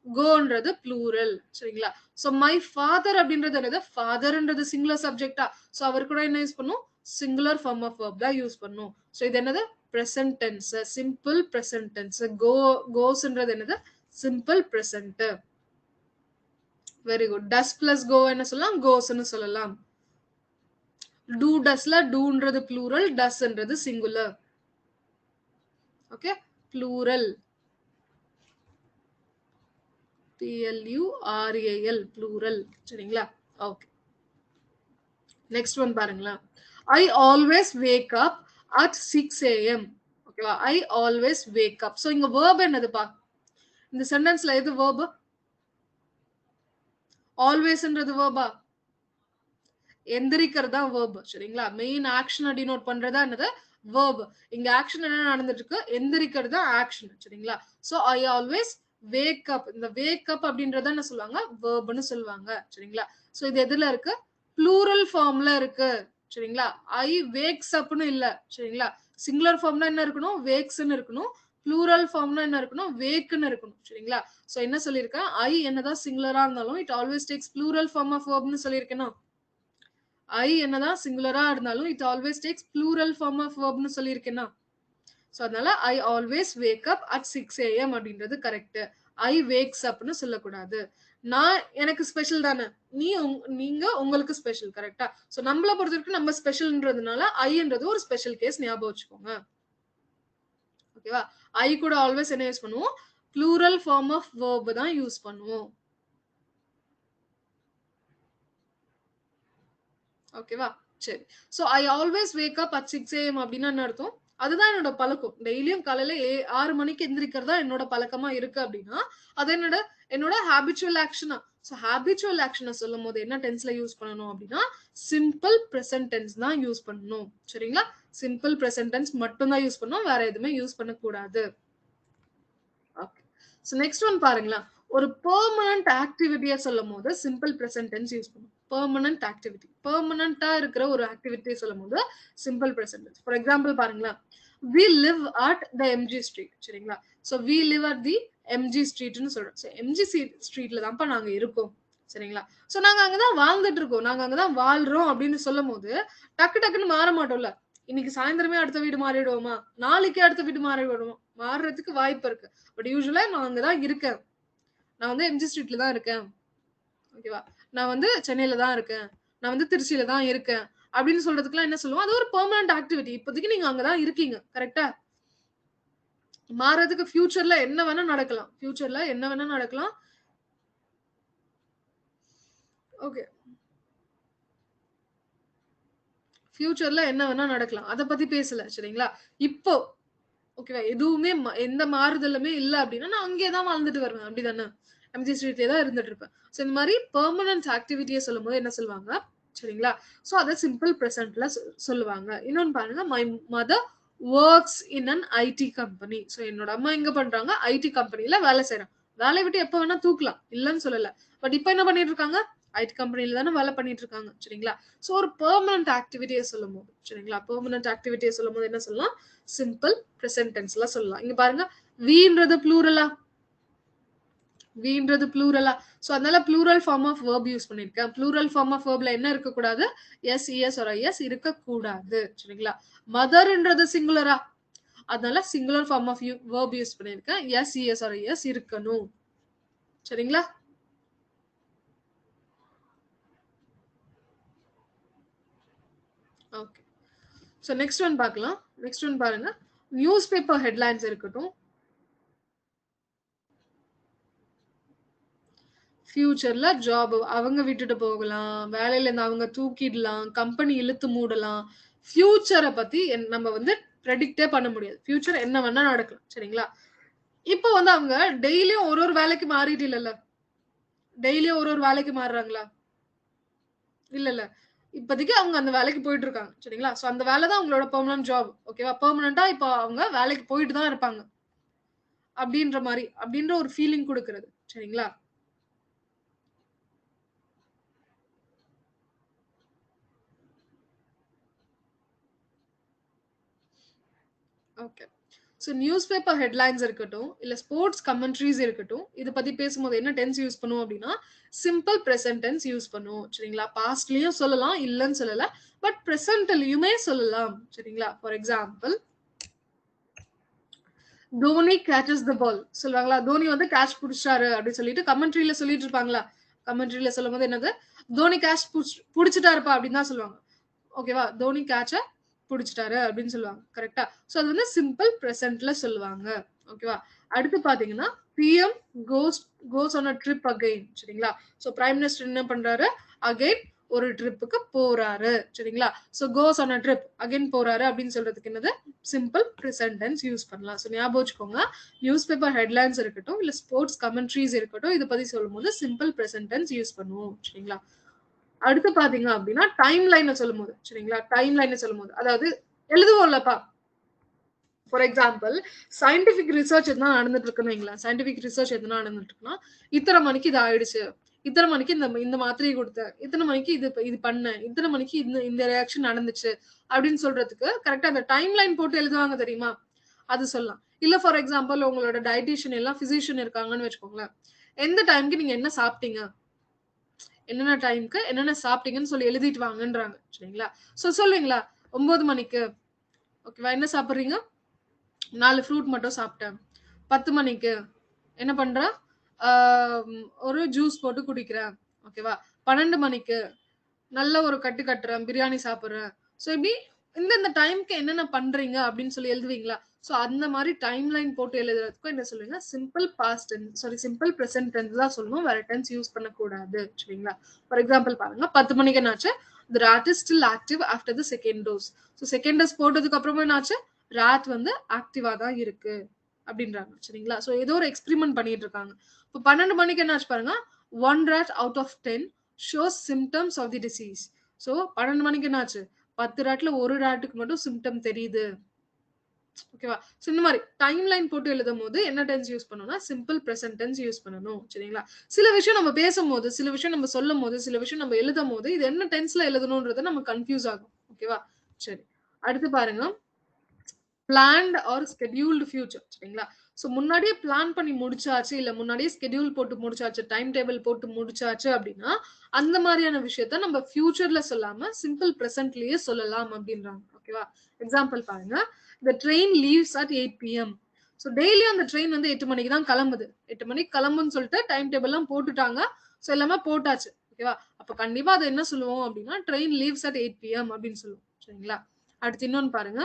Speaker 1: கோன்றது ப்ளூரல். சரிங்களா? சோ மை ஃபாதர் அப்படின்றது என்னது? ஃபாதர்ன்றது சிங்குலர் சப்ஜெக்டா? சோ அவர் கூட என்ன யூஸ் பண்ணும்? சிங்குலர் ஃபார்ம் ஆஃப் வெர்ப் தான் யூஸ் பண்ணும். சோ இது என்னது? Present tense, simple present tense. கோஸ்ன்றது என்னது? Simple present. Very good. Does plus go என்ன சொல்லலாம்? கோஸ்ன்னு சொல்லலாம். டூ டஸ்ல டூன்றது ப்ளூரல், டஸ்ன்றது singular. Okay? Plural. PLURAL plural. சரிங்களா? ஓகே. நெக்ஸ்ட் ஒன் பாருங்களா. I always wake up at 6 AM. ஓகேவா? I always wake up. So இங்க verb என்னதுப்பா? இந்த சென்டென்ஸ்ல எது verb? ஆல்வேஸ்ன்றது verb ஆ? எந்திரிக்கிறதா verb. சரிங்களா? மெயின் ஆக்ஷனை டினோட் பண்றதா என்னது? verb. இங்க ஆக்ஷன் என்ன நடந்துட்டு இருக்கு? எந்திரிக்கிறது ஆக்ஷன். சரிங்களா? So I always wake up. இந்த wake up அப்படின்றத என்ன சொல்லுவாங்க? verbன்னு சொல்லுவாங்க. சரிங்களா? சோ இது எதுல இருக்கு? plural ஃபார்ம்ல இருக்கு. சரிங்களா? I wakes upனு இல்ல. சரிங்களா? சிங்குலர் ஃபார்ம்னா என்ன இருக்கணும்? wakesன்னு இருக்கணும். plural ஃபார்ம்னா என்ன இருக்கணும்? wakeன்னு இருக்கணும். சரிங்களா? சோ என்ன சொல்லியிருக்கேன்? I என்னதான் சிங்குலரா இருந்தாலும் it always takes plural form of verbன்னு சொல்லியிருக்கேனா? I என்னதான் சிங்குலரா இருந்தாலும் it always takes plural form of verbன்னு சொல்லியிருக்கேனா? சோ அதனால I always wake up at 6 AM அப்படின்றது கரெக்ட். I wakes upனு சொல்லக்கூடாது. நான் எனக்கு ஸ்பெஷல் தானே. நீங்க உங்களுக்கு ஸ்பெஷல். கரெக்டா? சோ நம்மள பொறுத்தவரைக்கும் நம்ம ஸ்பெஷல்ன்றதுனால ஐன்றது ஒரு ஸ்பெஷல் கேஸ் ஞாபகம் வச்சுக்கோங்க. ஓகேவா? ஐ கூட ஆல்வேஸ் என்ன யூஸ் பண்ணுவோம்? plural form of verb தான் யூஸ் பண்ணுவோம். ஓகேவா? சரி. So I always wake up at 6 AM அப்படின்னா என்ன அர்த்தம்? அதுதான் என்னோட பழக்கம். டெய்லியும் காலையில 6 மணிக்கு எந்திரிக்கிறதா என்னோட பழக்கமா இருக்கு அப்படின்னா, அது என்னோட ஹேபிச்சுவல் ஆக்ஷனா. சோ ஹேபிச்சுவல் ஆக்ஷன சொல்லும்போது என்ன டென்ஸ்ல யூஸ் பண்ணணும் அப்படின்னா, சிம்பிள் பிரசன்ட் டென்ஸ் தான் யூஸ் பண்ணணும். சரிங்களா? சிம்பிள் பிரசன்ட் டென்ஸ் மட்டும் தான் யூஸ் பண்ணணும். வேற எதுவுமே யூஸ் பண்ணக்கூடாது. ஓகே. சோ நெக்ஸ்ட் ஒன் பாருங்களேன். ஒரு பெர்மனன்ட் ஆக்டிவிட்டிய சொல்லும்போது சிம்பிள் பிரசன்ட் டென்ஸ் யூஸ் பண்ணுவோம். Permanent activity. பெர்மனன்ட்டா இருக்கிற ஒரு ஆக்டிவிட்டிய சொல்லும்போது simple present tense. For example பாருங்களேன். We live at the MG street. சரிங்களா? So we live at the MG streetன்னு சொல்றோம். சோ MG ஸ்ட்ரீட்ல தான்ப்பா நாங்க இருக்கோம். சரிங்களா? சோ நாங்க அங்க தான் வாழ்ந்துட்டு இருக்கோம். நாங்க அங்க தான் வாழ்றோம் அப்படின்னு சொல்லும்போது டக்கு டக்குன்னு மாற மாட்டோம்ல. இன்னைக்கு சாயந்தரமே அடுத்த வீடு மாறிடுவோமா? நாளைக்கே அடுத்த வீடு மாறிடுவோமா? மாறுறதுக்கு வாய்ப்பு இருக்கு. பட் யூசுவலா நான் அங்கதான் இருக்கேன். நான் வந்து எம்ஜி ஸ்ட்ரீட்ல தான் இருக்கேன். ஓகேவா? நான் வந்து சென்னையில தான் இருக்கேன். நான் வந்து திருச்சியில தான் இருக்கேன். அப்படின்னு சொல்றதுக்குலாம் என்ன சொல்லுவோம்? அது ஒரு பெர்மனன்ட் ஆக்டிவிட்டி. இப்போதைக்கு நீங்க அங்க தான் இருக்கீங்க. கரெக்ட்டா? மாறதுக்கு ஃபியூச்சர்ல என்ன வேணா நடக்கலாம். ஃபியூச்சர்ல என்ன வேணா நடக்கலாம். ஓகே. ஃபியூச்சர்ல என்ன வேணா நடக்கலாம். அத பத்தி பேசல. சரிங்களா? இப்போ ஓகேவா? எதுவுமே எந்த மாறுதலுமே இல்ல அப்டின்னா, நான் அங்கேயே தான் வாழ்ந்துட்டு வருவேன். அப்டிதானே? எம்ஜி ஸ்ட்ரீட்லயே தான் இருந்துட்டு இருப்பேன். சோ இந்த மாரி பெர்மனன்ட் ஆக்டிவிட்டிய சொல்லும்போது என்ன சொல்லுவாங்க? சரிங்களா? சோ அத சிம்பிள் பிரசன்ட்ல சொல்லுவாங்க. இன்னொன்னு பாருங்க. My mother works in an IT company. So என்னோட அம்மா எங்க பண்றாங்க? ஐடி கம்பெனில வேலை செய்றாங்க. வேலைய விட்டு எப்ப வேணா தூக்கலாம். இல்லன்னு சொல்லல. பட் இப்ப என்ன பண்ணிட்டு இருக்காங்க? ஐடி கம்பெனில தானே வேலை பண்ணிட்டு இருக்காங்க. சரிங்களா? சோ ஒரு பெர்மனன்ட் ஆக்டிவிட்டிய சொல்லும்போது, சரிங்களா? பெர்மனன்ட் ஆக்டிவிட்டிய சொல்லும்போது என்ன சொல்லலாம்? சிம்பிள் பிரசன்ட் டென்ஸ்ல சொல்லலாம். இங்க பாருங்க. வீன்றது ப்ளூரலா? வீன்றது ப்ளூரலா? சோ அதனால plural form of verb use பண்ணிருக்கேன். ப்ளூரல் ஃபார்ம் ஆஃப் வெர்ப்ல என்ன இருக்கக்கூடாது? எஸ், இஎஸ் ஆர் ஐஎஸ் இருக்கக்கூடாது. சரிங்களா? மதர்ன்றது சிங்குலரா? அதனால singular form of verb use பண்ணிருக்கேன். எஸ், இஎஸ் ஆர் ஐஎஸ் இருக்கணும். சரிங்களா? ஓகே. சோ நெக்ஸ்ட் ஒன் பார்க்கலாம். நெக்ஸ்ட் ஒன் பாருங்க. நியூஸ் பேப்பர் ஹெட்லைன்ஸ் இருக்கட்டும். ஃபியூச்சர்ல ஜாப் அவங்க விட்டுட்டு போகலாம். வேலையில இருந்து அவங்க தூக்கிடலாம். கம்பெனி இழுத்து மூடலாம். ஃபியூச்சர பத்தி நம்ம வந்து பிரெடிக்ட்டே பண்ண முடியாது. ஃபியூச்சர் என்ன வேணா நடக்கலாம். சரிங்களா? இப்போ வந்து அவங்க டெய்லியும் ஒரு வேலைக்கு மாறிட்டு இல்லல்ல. டெய்லியும் ஒரு வேலைக்கு மாறுறாங்களா? இல்லல்ல. இப்போதைக்கு அவங்க அந்த வேலைக்கு போயிட்டு இருக்காங்க. சரிங்களா? சோ அந்த வேலை தான் அவங்களோட பெர்மனன்ட் ஜாப். ஓகேவா? பெர்மனன்ட்டா இப்போ அவங்க வேலைக்கு போயிட்டு தான் இருப்பாங்க. அப்படின்ற ஒரு ஃபீலிங் குடுக்குறது. சரிங்களா? Okay. So news paper headlines இருக்கட்டும், இல்ல ஸ்போர்ட்ஸ் கமெண்ட்ரீஸ் இருக்கட்டும், இத பத்தி பேசும்போது என்ன டென்ஸ் யூஸ் பண்ணுவோம் அப்டின்னா, சிம்பிள் பிரசன்ட் டென்ஸ் யூஸ் பண்ணுவோம். சரிங்களா? பாஸ்ட்லயும் சொல்லலாம், இல்லன்னு சொல்லல. பட் பிரசன்ட்லயுமே சொல்லலாம். சரிங்களா? ஃபார் எக்ஸாம்பிள், தோனி கேச்சஸ் த பால் சொல்லுவாங்களா? தோனி வந்து கேட்ச் புடிச்சாரு அப்டின்னு சொல்லிட்டு கமெண்ட்ரில சொல்லிட்டு இருப்பாங்களா? கமெண்ட்ரில சொல்லும்போது என்னது? தோனி கேட்ச் புடிச்சுட்டாருப்பா அப்டின்னு தான் சொல்லுவாங்க. ஓகேவா? தோனி கேட்ச புடிச்சுட்டாரு அப்படின்னு சொல்லுவாங்க. கரெக்ட்டா? சோ அது வந்து சிம்பிள் பிரசன்ட்ல சொல்லுவாங்க. ஓகேவா? அடுத்து பாத்தீங்கன்னா, PM goes on a trip again. சரிங்களா? So prime minister என்ன பண்றாரு? Again ஒரு ட்ரிப்புக்கு போறாரு. சரிங்களா? So goes on a trip again போறாரு அப்படின்னு சொல்றதுக்கு என்னது? சிம்பிள் present tense யூஸ் பண்ணலாம். So ஞாபகம் வச்சுக்கோங்க. நியூஸ் பேப்பர் ஹெட்லைன்ஸ் இருக்கட்டும், இல்ல ஸ்போர்ட்ஸ் கமெண்ட்ரிஸ் இருக்கட்டும், இதை பத்தி சொல்லும்போது சிம்பிள் present tense யூஸ் பண்ணுவோம். சரிங்களா? அடுத்து பாத்தீங்க அப்படின்னா டைம் லைனை சொல்லும் போது, சரிங்களா? டைம் லைனை சொல்லும் போது, அதாவது எழுதுவோம்லப்பா. ஃபார் எக்ஸாம்பிள் சயின்டிபிக் ரிசர்ச் எதுனா நடந்துட்டு இருக்குன்னு வைங்களேன். சயின்டிபிக் ரிசர்ச் எதுனா நடந்துட்டு இருக்குன்னா, இத்தனை மணிக்கு இது ஆயிடுச்சு, இத்தனை மணிக்கு இந்த இந்த மாத்திரையை கொடுத்தேன், இத்தனை மணிக்கு இது பண்ணேன், இத்தனை மணிக்கு இந்த இந்த ரியாக்ஷன் நடந்துச்சு அப்படின்னு சொல்றதுக்கு கரெக்டா அந்த டைம் லைன் போட்டு எழுதுவாங்க தெரியுமா? அது சொல்லலாம். இல்ல ஃபார் எக்ஸாம்பிள் உங்களோட டயட்டிஷியன் எல்லாம் பிசிஷியன் இருக்காங்கன்னு வச்சுக்கோங்களேன். எந்த டைம்க்கு நீங்க என்ன சாப்பிட்டீங்க, என்னென்ன டைம்க்கு என்னென்ன சாப்பிட்டீங்கன்னு சொல்லி எழுதிட்டு வாங்கன்றாங்க. சரிங்களா? சோ சொல்லுவீங்களா? 9 மணிக்கு ஓகேவா என்ன சாப்பிடுறீங்க? 4 ஃப்ரூட் மட்டும் சாப்பிட்டேன். 10 மணிக்கு என்ன பண்றேன்? ஒரு ஜூஸ் போட்டு குடிக்கிறேன். ஓகேவா? 12 மணிக்கு நல்ல ஒரு கட்டு கட்டுறேன், பிரியாணி சாப்பிடுறேன். ஸோ இப்படி இந்த டைம்க்கு என்னென்ன பண்றீங்க அப்படின்னு சொல்லி எழுதுவீங்களா? ஸோ அந்த மாதிரி டைம் லைன் போட்டு எழுதுறதுக்கும் என்ன சொல்லுவீங்க? Simple past tense, sorry simple present tense தான் சொல்லணும், வேற டென்ஸ் யூஸ் பண்ணக்கூடாது. சரிங்களா? ஃபார் எக்ஸாம்பிள் பாருங்க, 10 மணிக்கு என்னாச்சு? The rat is still active after the second dose. So second dose போட்டதுக்கு அப்புறமா என்னாச்சு? ராட் வந்து ஆக்டிவா தான் இருக்கு அப்படின்றாங்க. சரிங்களா? ஸோ ஏதோ ஒரு எக்ஸ்பிரிமெண்ட் பண்ணிட்டு இருக்காங்க. இப்போ 12 மணிக்கு என்னாச்சு பாருங்க, 1 rat out of 10 shows symptoms of the disease. So 12 மணிக்கு என்னாச்சு? 10 ராட்ல ஒரு ராட்டுக்கு மட்டும் சிம்டம் தெரியுது. ஓகேவா? ஸோ இந்த மாதிரி டைம் லைன் போட்டு எழுதும் போது என்ன டென்ஸ் யூஸ் பண்ணணும்னா சிம்பிள் ப்ரெசென்ட் டென்ஸ் யூஸ் பண்ணணும். சரிங்களா? சில விஷயம் நம்ம பேசும்போது, சில விஷயம் நம்ம சொல்லும் போது, சில விஷயம் நம்ம எழுதும் போது இது என்ன டென்ஸ்ல எழுதணும்ன்றது நம்ம கன்ஃபியூஸ் ஆகும். ஓகேவா? சரி, அடுத்து பாருங்க, பிளான்ட் ஆர் ஸ்கெடியூல்டு ஃபியூச்சர். சரிங்களா? ஸோ முன்னாடியே பிளான் பண்ணி முடிச்சாச்சு, இல்ல முன்னாடியே ஸ்கெடியூல் போட்டு முடிச்சாச்சு, டைம் டேபிள் போட்டு முடிச்சாச்சு அப்படின்னா அந்த மாதிரியான விஷயத்த நம்ம ஃபியூச்சர்ல சொல்லாம சிம்பிள் ப்ரெசென்ட்லயே சொல்லலாம் அப்படின்றாங்க. ஓகேவா? எக்ஸாம்பிள் பாருங்க, the train leaves at 8 p.m. So daily அந்த ட்ரெயின் வந்து 8 மணிக்கு தான் கிளம்புது. 8 மணிக்கு கிளம்புன்னு சொல்லிட்டு டைம் டேபிள் எல்லாம் போட்டுட்டாங்க. ஸோ எல்லாமே போட்டாச்சு. ஓகேவா? அப்ப கண்டிப்பா அதை என்ன சொல்லுவோம் அப்படின்னா ட்ரெயின் லீவ்ஸ் அட் 8 p.m. அப்படின்னு சொல்லுவோம். சரிங்களா? அடுத்து இன்னொன்னு பாருங்க,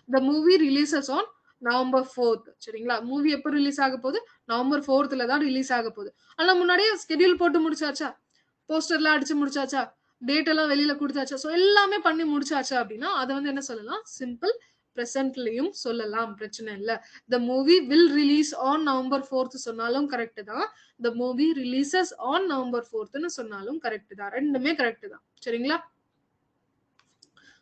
Speaker 1: the movie releases on November 4th. சரிங்களா? மூவி எப்போ ரிலீஸ் ஆக போகுது? நவம்பர் 4th தான் ரிலீஸ் ஆக போகுது. ஆனா முன்னாடியே ஸ்கெடியூல் போட்டு முடிச்சாச்சா, போஸ்டர்லாம் அடிச்சு முடிச்சாச்சா, டேட் எல்லாம் வெளியில கொடுத்தாச்சா, ஸோ எல்லாமே பண்ணி முடிச்சாச்சா அப்படின்னா அதை வந்து என்ன சொல்லலாம்? சிம்பிள் ப்ரெசென்ட்லயும் சொல்லலாம், பிரச்சனை இல்ல. the movie will release on November 4th சொன்னாலும் கரெக்ட் தான், the movie releases on November 4th சொன்னாலும் கரெக்ட் தான், ரெண்டுமே கரெக்ட் தான். சரிங்களா?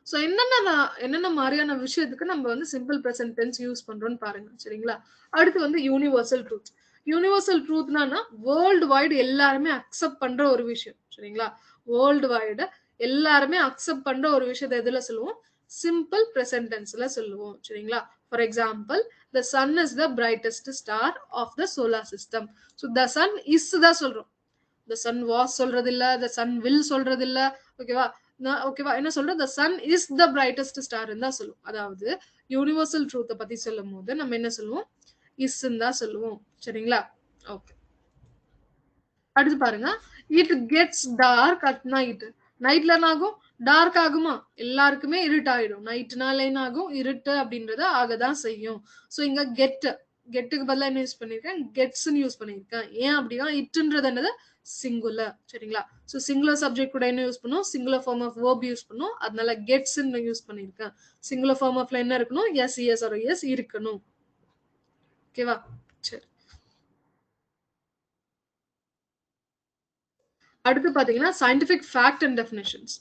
Speaker 1: ஸோ என்னென்ன மாதிரியான விஷயத்துக்கு நம்ம வந்து சிம்பிள் ப்ரெசென்ட் டென்ஸ் யூஸ் பண்றோம்னு பாருங்க. சரிங்களா? அடுத்து வந்து யூனிவர்சல் ட்ரூத். யூனிவர்சல் ட்ரூத்னா வேர்ல்டு வைடு எல்லாருமே அக்செப்ட் பண்ற ஒரு விஷயம். சரிங்களா? வேர்ல்டு வைடு எல்லாருமே அக்செப்ட் பண்ற ஒரு விஷயத்தை எதுல சொல்லுவோம்? சிம்பிள் ப்ரெசென்ட் டென்ஸ்ல சொல்லுவோம். சரிங்களா? For example, the sun is the brightest star of the solar system. so the sun is தான் சொல்றோம். the sun was சொல்றது இல்ல, the sun will சொல்றது இல்ல. ஓகேவா? ஓகேவா? என்ன சொல்றோம்? the sun is the brightest star தான் சொல்லுவோம். அதாவது யூனிவர்சல் ட்ரூத்தை பத்தி சொல்லும் போது நம்ம என்ன சொல்லுவோம்? இஸ் தான் சொல்லுவோம். சரிங்களா? ஓகே, அடுத்து பாருங்க, it gets dark at night. நைட்ல என்ன ஆகும்? டார்க் ஆகுமா? எல்லாருக்குமே இருட்டு ஆயிடும். நைட்னால என்ன ஆகும்? இருட்டு அப்படின்றத ஆகதான் செய்யும். ஸோ இங்க கெட்டுக்கு பதிலா என்ன யூஸ் பண்ணிருக்கேன்? கெட்ஸ்ன்னு யூஸ் பண்ணிருக்கேன். ஏன் அப்படின்னா இட்டுன்றது என்னது? சிங்குலர். சரிங்களா? ஸோ சிங்குலர் சப்ஜெக்ட் கூட என்ன யூஸ் பண்ணும்? Singular form of verb use பண்ணும். அதனால கெட்ஸ்ன்னு யூஸ் பண்ணிருக்கேன். சிங்குலர் ஃபார்ம் ஆஃப்ல என்ன இருக்கணும்? எஸ் எஸ் ஆர் எஸ் இருக்கணும். ஓகேவா? சரி, அடுத்து பாத்தீங்கன்னா scientific fact and definitions.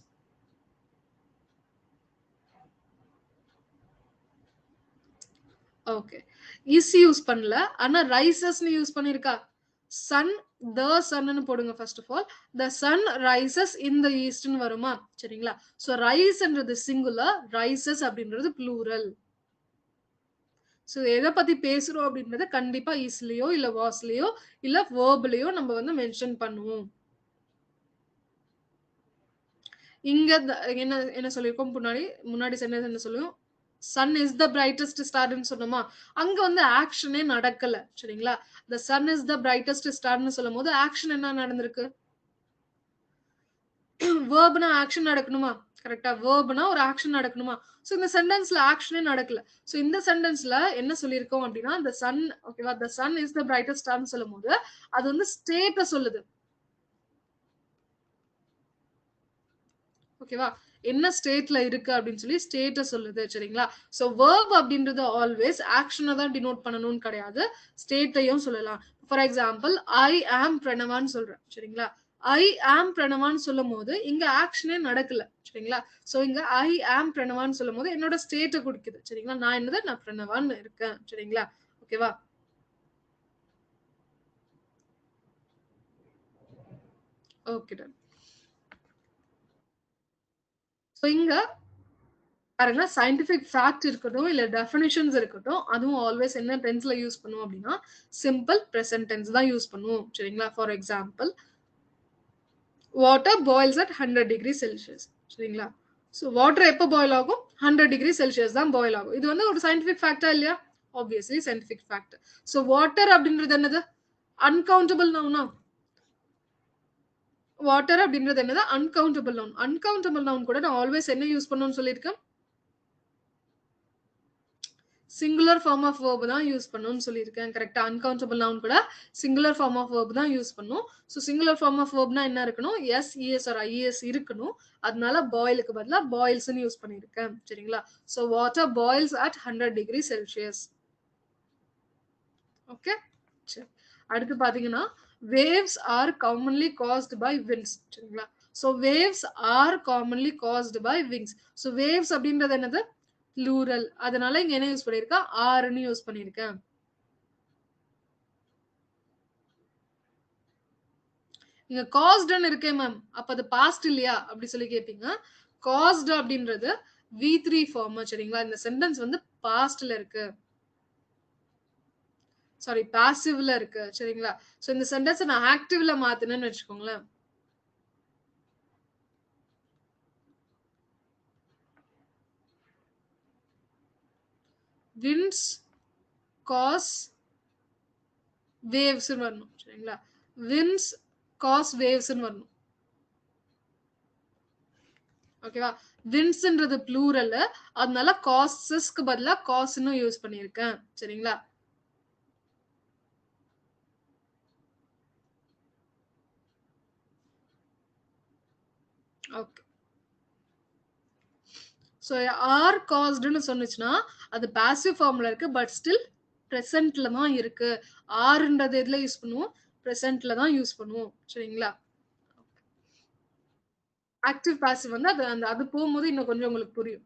Speaker 1: Okay, is use பண்ணல, ஆனா ரைசஸ்னு யூஸ் பண்ணிருக்கா. சன், த சன்னு போடுங்க. First of all, the sun rises in the ஈஸ்ட்னு வருமா? சரிங்களா? சோ ரைஸ்ன்றது சிங்குலர், ரைசஸ் அப்படின்றது ப்ளூரல். சோ எதை பத்தி பேசுறோம் அப்படின்றத கண்டிப்பா இஸ்லயோ இல்ல வாஸ்லயோ இல்ல வேர்ப்லயோ நம்ம வந்து மென்ஷன் பண்ணுவோம். இங்க என்ன என்ன சொல்லிருக்கோம்? முன்னாடி சென்டென்ஸ் என்ன சொல்லுவோம்? சன் இஸ் த பிரைட்டஸ்ட் ஸ்டார்னு சொன்னோமா? அங்க வந்து ஆக்ஷனே நடக்கல. சரிங்களா? the sun is the brightest starன்னு சொல்லும் போது ஆக்ஷன் என்ன நடந்திருக்கு? வேர்ப்னா ஆக்ஷன் நடக்கணுமா? கரெக்ட்டா? வெர்ப்னா ஒரு ஆக்ஷன் நடக்கணுமா? சோ இந்த சென்டென்ஸ்ல ஆக்ஷனே நடக்கல. சோ இந்த சென்டென்ஸ்ல என்ன சொல்லியிருக்கோம் அப்டின்னா, "தி சன்" ஓகேவா? "தி சன் இஸ் தி பிரைட்டஸ்ட் ஸ்டார்ன்னு" சொல்லும்போது, அது வந்து ஸ்டேட்ட சொல்லுது. ஓகேவா? என்ன ஸ்டேட்ல இருக்கு அப்படின்னு சொல்லி ஸ்டேட்ட சொல்லுது. சரிங்களா? சோ வெர்ப் அப்படின்றது ஆல்வேஸ் ஆக்ஷன தான் டினோட் பண்ணணும்னு கிடையாது. ஸ்டேட்டையும் சொல்லலாம். ஃபார் எக்ஸாம்பிள், ஐ ஆம் பிரணவான்னு சொல்றேன். சரிங்களா? ஐ ஆம் பிரணவான்னு சொல்லும்போது, இங்க ஆக்ஷனே நடக்கல. சரிங்களா? சோ இங்க ஐ ஆம் பிரணவான்னு சொல்லும்போது, என்னோட ஸ்டேட்ட குறிக்குது. சரிங்களா? நான் என்னது? நான் பிரணவான்னு இருக்கேன். சரிங்களா? ஓகேவா? Okay done. சோ இங்க பாருங்க சயன்டிஃபிக் ஃபேக்ட் இருக்கட்டும், இல்ல டெஃபினிஷன்ஸ் இருக்கட்டும், அதுவும் ஆல்வேஸ் என்ன டென்ஸ்ல யூஸ் பண்ணுவோம் அப்டின்னா, சிம்பிள் பிரசன்ட் டென்ஸ் தான் யூஸ் பண்ணுவோம். சரிங்களா? For example, water boils at 100 degree Celsius. சரிங்களா? சோ வாட்டர் எப்ப பாயில் ஆகும்? 100 டிகிரி செல்சியஸ் தான் பாயில் ஆகும். இது வந்து ஒரு சயன்டிஃபிக் ஃபேக்ட்டா இல்லையா? Obviously scientific fact. So water அப்டின்றது என்னது? அன்கவுண்டபிள் நவுனா? வாட்டர் அப்டின்றது என்னது? Uncountable noun. அன்கவுண்டபிள் நவுன் கூட நான் ஆல்வேஸ் என்ன யூஸ் பண்ணணும்னு சொல்லியிருக்கேன்? சிங்குலர் ஃபார்ம் ஆஃப் வெர்ப் தான் யூஸ் பண்ணணும்னு சொல்லியிருக்கேன். கரெக்ட்டா? அன்கவுண்டபிள் நவுன் கூட சிங்குலர் ஃபார்ம் ஆஃப் வெர்ப் தான் யூஸ் பண்ணணும். ஸோ சிங்குலர் ஃபார்ம் ஆஃப் வெர்ப்னா என்ன இருக்கணும்? எஸ், இஎஸ் ஆர் ஐஎஸ் இருக்கணும். அதனால பாயிலுக்கு பதிலா பாயில்ஸ்ன்னு யூஸ் பண்ணியிருக்கேன். சரிங்களா? So water boils at 100 degree Celsius. Okay? சரி. அடுத்து பார்த்தீங்கன்னா, waves are commonly caused by winds. சரிங்களா? So waves are commonly caused by wings. So waves அப்படின்றது என்னது? ப்ளூரல். அதனால இங்க என்ன யூஸ் பண்ணியிருக்கேன்? ஆர்ன்னு யூஸ் பண்ணியிருக்கேன். இங்க காஸ்ட்ன்னு இருக்கே மேம். அப்ப அது பாஸ்ட் இல்லையா? அப்படி சொல்லி கேட்பீங்க. காஸ்ட் அப்படின்றது V3 ஃபார்ம் சரிங்களா? இந்த சென்டென்ஸ் வந்து பாஸ்ட்ல இருக்கு. சாரி பாசிவ்ல இருக்கு. சரிங்களா? சோ இந்த சென்டென்ஸ நான் ஆக்டிவ்ல மாத்துனேன்னு வச்சுக்கோங்களேன். விண்ட்ஸ் காஸ் வேவ்ஸ்ன்னு வரணும். சரிங்களா? விண்ட்ஸ் காஸ் வேவ்ஸ்ன்னு வரணும். ஓகேவா? விண்ட்ஸ்ன்றது ப்ளூரல். அதனால காசஸ்க்கு பதிலா காஸ்ன்னு யூஸ் பண்ணியிருக்கேன். சரிங்களா? ஓகே. ஸோ ஆர் காஸ்டுன்னு சொன்னுச்சுன்னா, அது பாசிவ் ஃபார்ம்ல இருக்கு. பட் ஸ்டில் பிரசன்ட்ல தான் இருக்கு. ஆர்ன்றது எதுல யூஸ் பண்ணுவோம்? பிரசன்ட்ல தான் யூஸ் பண்ணுவோம். சரிங்களா? ஆக்டிவ், பாசிவ் வந்து அது போம்போது இன்னும் கொஞ்சம் உங்களுக்கு புரியும்.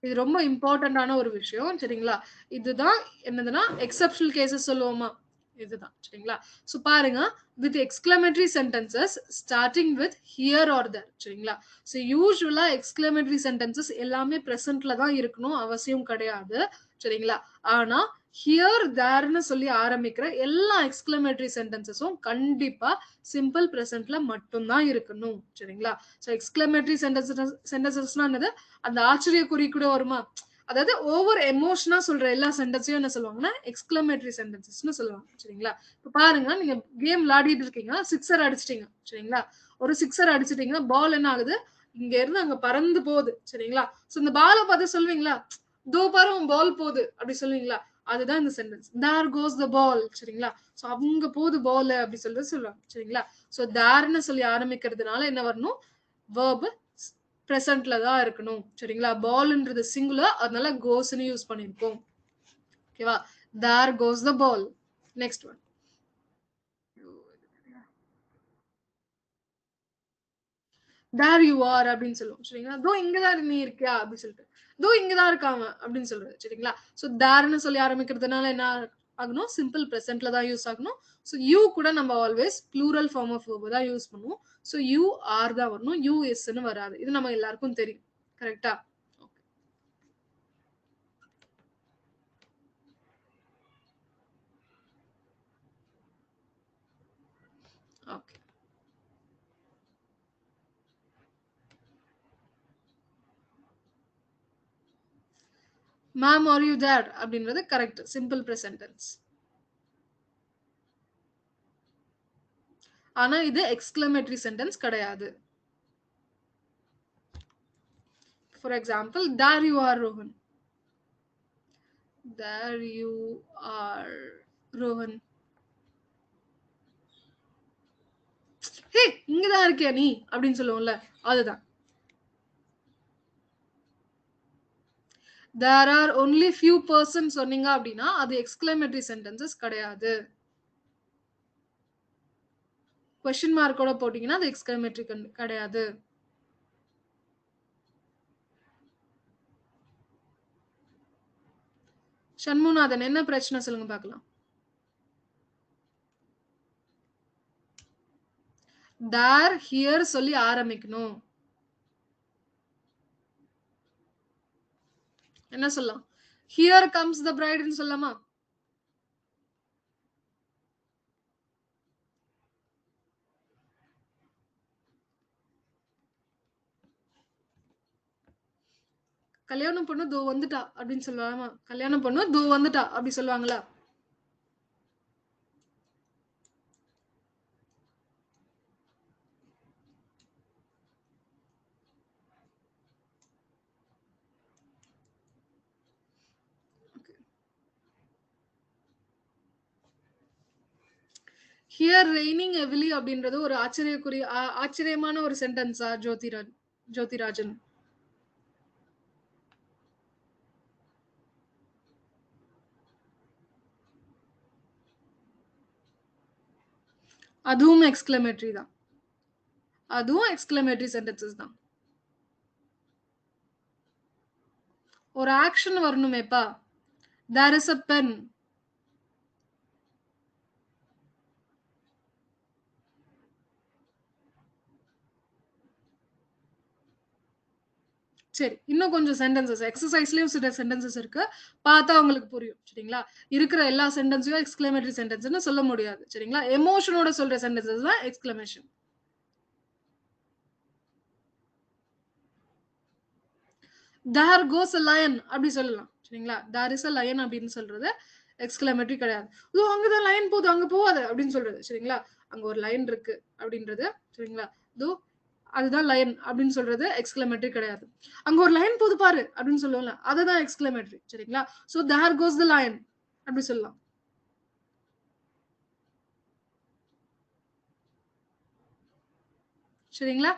Speaker 1: இது ரொம்ப இம்பார்ட்டன்டான ஒரு விஷயம். சரிங்களா? இதுதான் என்னதுன்னா, எக்செப்ஷனல் கேஸஸ் சொல்லுவோமா? இதுதான். சரிங்களா? சோ பாருங்க, with exclamatory sentences starting with here are there. சரிங்களா? சோ யூசுவலா எக்ஸ்கிளமேட்டரி சென்டென்சஸ் எல்லாமே பிரசன்ட்ல தான் இருக்கணும் அவசியம் கிடையாது. சரிங்களா? ஆனா ஹியர், தேர்ன்னு சொல்லி ஆரம்பிக்கிற எல்லா எக்ஸ்கிளமேட்டரி சென்டென்சஸும் கண்டிப்பா சிம்பிள் பிரசன்ட்ல மட்டும் தான் இருக்கணும். சரிங்களா? சோ எக்ஸ்கிளமேட்டரி சென்டென்சஸ்னா என்னது? அந்த ஆச்சரிய குறி கூட வருமா? அதாவது ஓவர் எமோஷனா சொல்ற எல்லா சென்டென்ஸையும் என்ன சொல்லுவாங்கன்னா, எக்ஸ்கிளமேட்டரி சென்டென்சஸ்ன்னு சொல்லுவாங்க. சரிங்களா? இப்ப பாருங்க, நீங்க கேம் விளையாடிட்டு இருக்கீங்க. சிக்ஸர் அடிச்சிட்டீங்க. சரிங்களா? ஒரு சிக்ஸர் அடிச்சிட்டீங்கன்னா, பால் என்ன ஆகுது? இங்க இருந்து அங்க பறந்து போகுது. சரிங்களா? சோ இந்த பால பார்த்து சொல்லுவீங்களா? "தோ பாரு உன் பால் போது." அப்படி சொல்லுவீங்களா? அதுதான் இந்த சென்டென்ஸ். "தேர் கோஸ் த பால்." சரிங்களா? சோ அங்க போது பால் அப்படி சொல்லிட்டு சொல்லுவாங்க. சரிங்களா? சோ தேர்ன்னு சொல்லி ஆரம்பிக்கிறதுனால என்ன வரணும்? வெர்ப் பிரசன்ட்ல தான் இருக்கணும். சரிங்களா? பால்ன்றது சிங்குலர். அதனால கோஸ்ன்னு யூஸ் பண்ணியிருக்கோம். ஓகேவா? There goes the ball. Next one. There you are அப்படின்னு சொல்லுவோம். சரிங்களா? "தோ இங்க தான் நீ இருக்கியா?" அப்படின்னு சொல்லிட்டு. "தோ இங்க தான் இருக்கான் அவன்" அப்படின்னு சொல்றது. சரிங்களா? சோ தேர்ன்னு சொல்லி ஆரம்பிக்கிறதுனால என்ன ஆகணும்? சிம்பிள் பிரசன்ட்ல தான் யூஸ் ஆகணும். சோ யூ கூட நம்ம always plural form of verb தான் யூஸ் பண்ணுவோம். சோ யூ ஆர் தான் வரணும். யூ இஸ்ன்னு வராது. இது நம்ம எல்லாருக்கும் தெரியும். கரெக்ட்டா? Okay. Ma'am are you there அப்படின்றது கரெக்ட். Simple present tense. ஆனா இது எக்ஸ்கிளமேட்டரி சென்டென்ஸ் கிடையாது. For example, there you are Rohan. There you are Rohan. Hey, இங்கதான் இருக்கியா நீ அப்படின்னு சொல்லுவோம்ல, அதுதான். there are only few persons சொன்னீங்க அப்படின்னா அது எக்ஸ்கிளமேட்டரி சென்டென்சஸ் கிடையாது. கொஸ்டின் மார்க்கோட போட்டீங்கன்னா அது எக்ஸ்கிளமேட்டரி கிடையாது. சண்முநாதன், என்ன பிரச்சனை சொல்லுங்க பார்க்கலாம். there here சொல்லி ஆரம்பிக்கணும். என்ன சொல்லலாம்? here comes the bride ன்னு சொல்லலாமா? கல்யாணம் பொண்ணு தோ வந்துட்டா அப்படின்னு சொல்லுவாமா? கல்யாணம் பொண்ணு தோ வந்துட்டா அப்படி சொல்லுவாங்களா? ஹியர் ரெய்னிங் ஹெவிலி அப்படின்றது ஒரு ஆச்சரியமான ஒரு சென்டென்ஸா ஜோதிராஜன்? அதுவும் எக்ஸ்கிளமேட்டரி தான். அதுவும் எக்ஸ்கிளமேட்டரி சென்டென்சஸ் தான். ஒரு action வரணுமேப்பா. there is a pen. சரி, இன்னும் கொஞ்சம் சென்டென்சஸ் எக்ஸசைஸ்லயும் சில சென்டென்சஸ் இருக்கு, பார்த்தா உங்களுக்கு புரியும். சரிங்களா? இருக்கிற எல்லா சென்டென்ஸையும் எக்ஸ்கிளமேட்டரி சென்டென்ஸ்னு சொல்ல முடியாது. சரிங்களா? எமோஷனோட சொல்ற சென்டென்சஸ் தான் exclamation. there goes a lion அப்படி சொல்லலாம். சரிங்களா? there is a lion அப்படின்னு சொல்றது எக்ஸ்கிளமேட்டரி கிடையாது. இதோ அங்கதான் லைன் போகுது, அங்க போகாத அப்படின்னு சொல்றது. சரிங்களா? அங்க ஒரு லைன் இருக்கு அப்படின்றது. சரிங்களா? இதோ அதுதான் லைன் அப்படின்னு சொல்றது எக்ஸ்கிளமேட்டரி கிடையாது. அங்க ஒரு லைன் போது பாரு அப்படின்னு சொல்லுவோம்ல, அதுதான் எக்ஸ்கிளமேட்டரி. சரிங்களா? So there goes the lion அப்படி சொல்லலாம். சரிங்களா?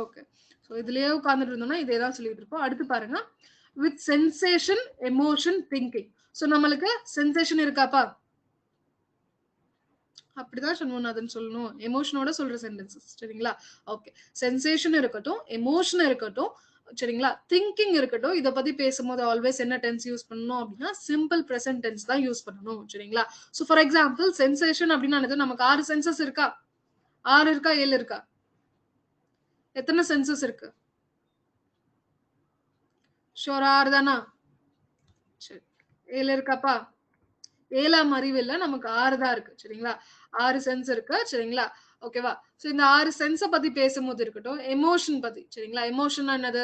Speaker 1: ஓகே. சோ இதுலயே உட்கார்ந்துட்டு இருந்தோம்னா இதே தான் சொல்லிட்டு இருப்போம். அடுத்து பாருங்க, with sensation, emotion, thinking. So நம்மளுக்கு சென்சேஷன் இருக்காப்பா? அப்படிதான் சண்முகநாதன் சொல்லணும். எமோஷனோட சொல்ற சென்டென்சஸ். சரிங்களா? ஓகே. சென்சேஷன் இருக்கட்டும், எமோஷன் இருக்கட்டும், சரிங்களா? திங்கிங் இருக்கட்டும். இத பத்தி பேசும்போது ஆல்வேஸ் என்ன டென்ஸ் யூஸ் பண்ணணும் அப்படின்னா சிம்பிள் பிரசன்ட் டென்ஸ் தான் யூஸ் பண்ணணும். சரிங்களா? சோ ஃபார் எக்ஸாம்பிள், சென்சேஷன் அப்படின்னா என்னது? நமக்கு 6 சென்சஸ் இருக்கா? 6 இருக்கா 7 இருக்கா? எத்தனை சென்சஸ் இருக்கு? ஷோரா 6 தானா? சரி. 7 இருக்காப்பா? 7ஆம் அறிவுல நமக்கு 6 தான் இருக்கு. சரிங்களா? 6 சென்ஸ் இருக்கு. சரிங்களா? ஓகேவா? சோ இந்த 6 சென்ஸ பத்தி பேசும்போது இருக்கட்டும், எமோஷன் பத்தி. சரிங்களா? எமோஷன்னா என்னது?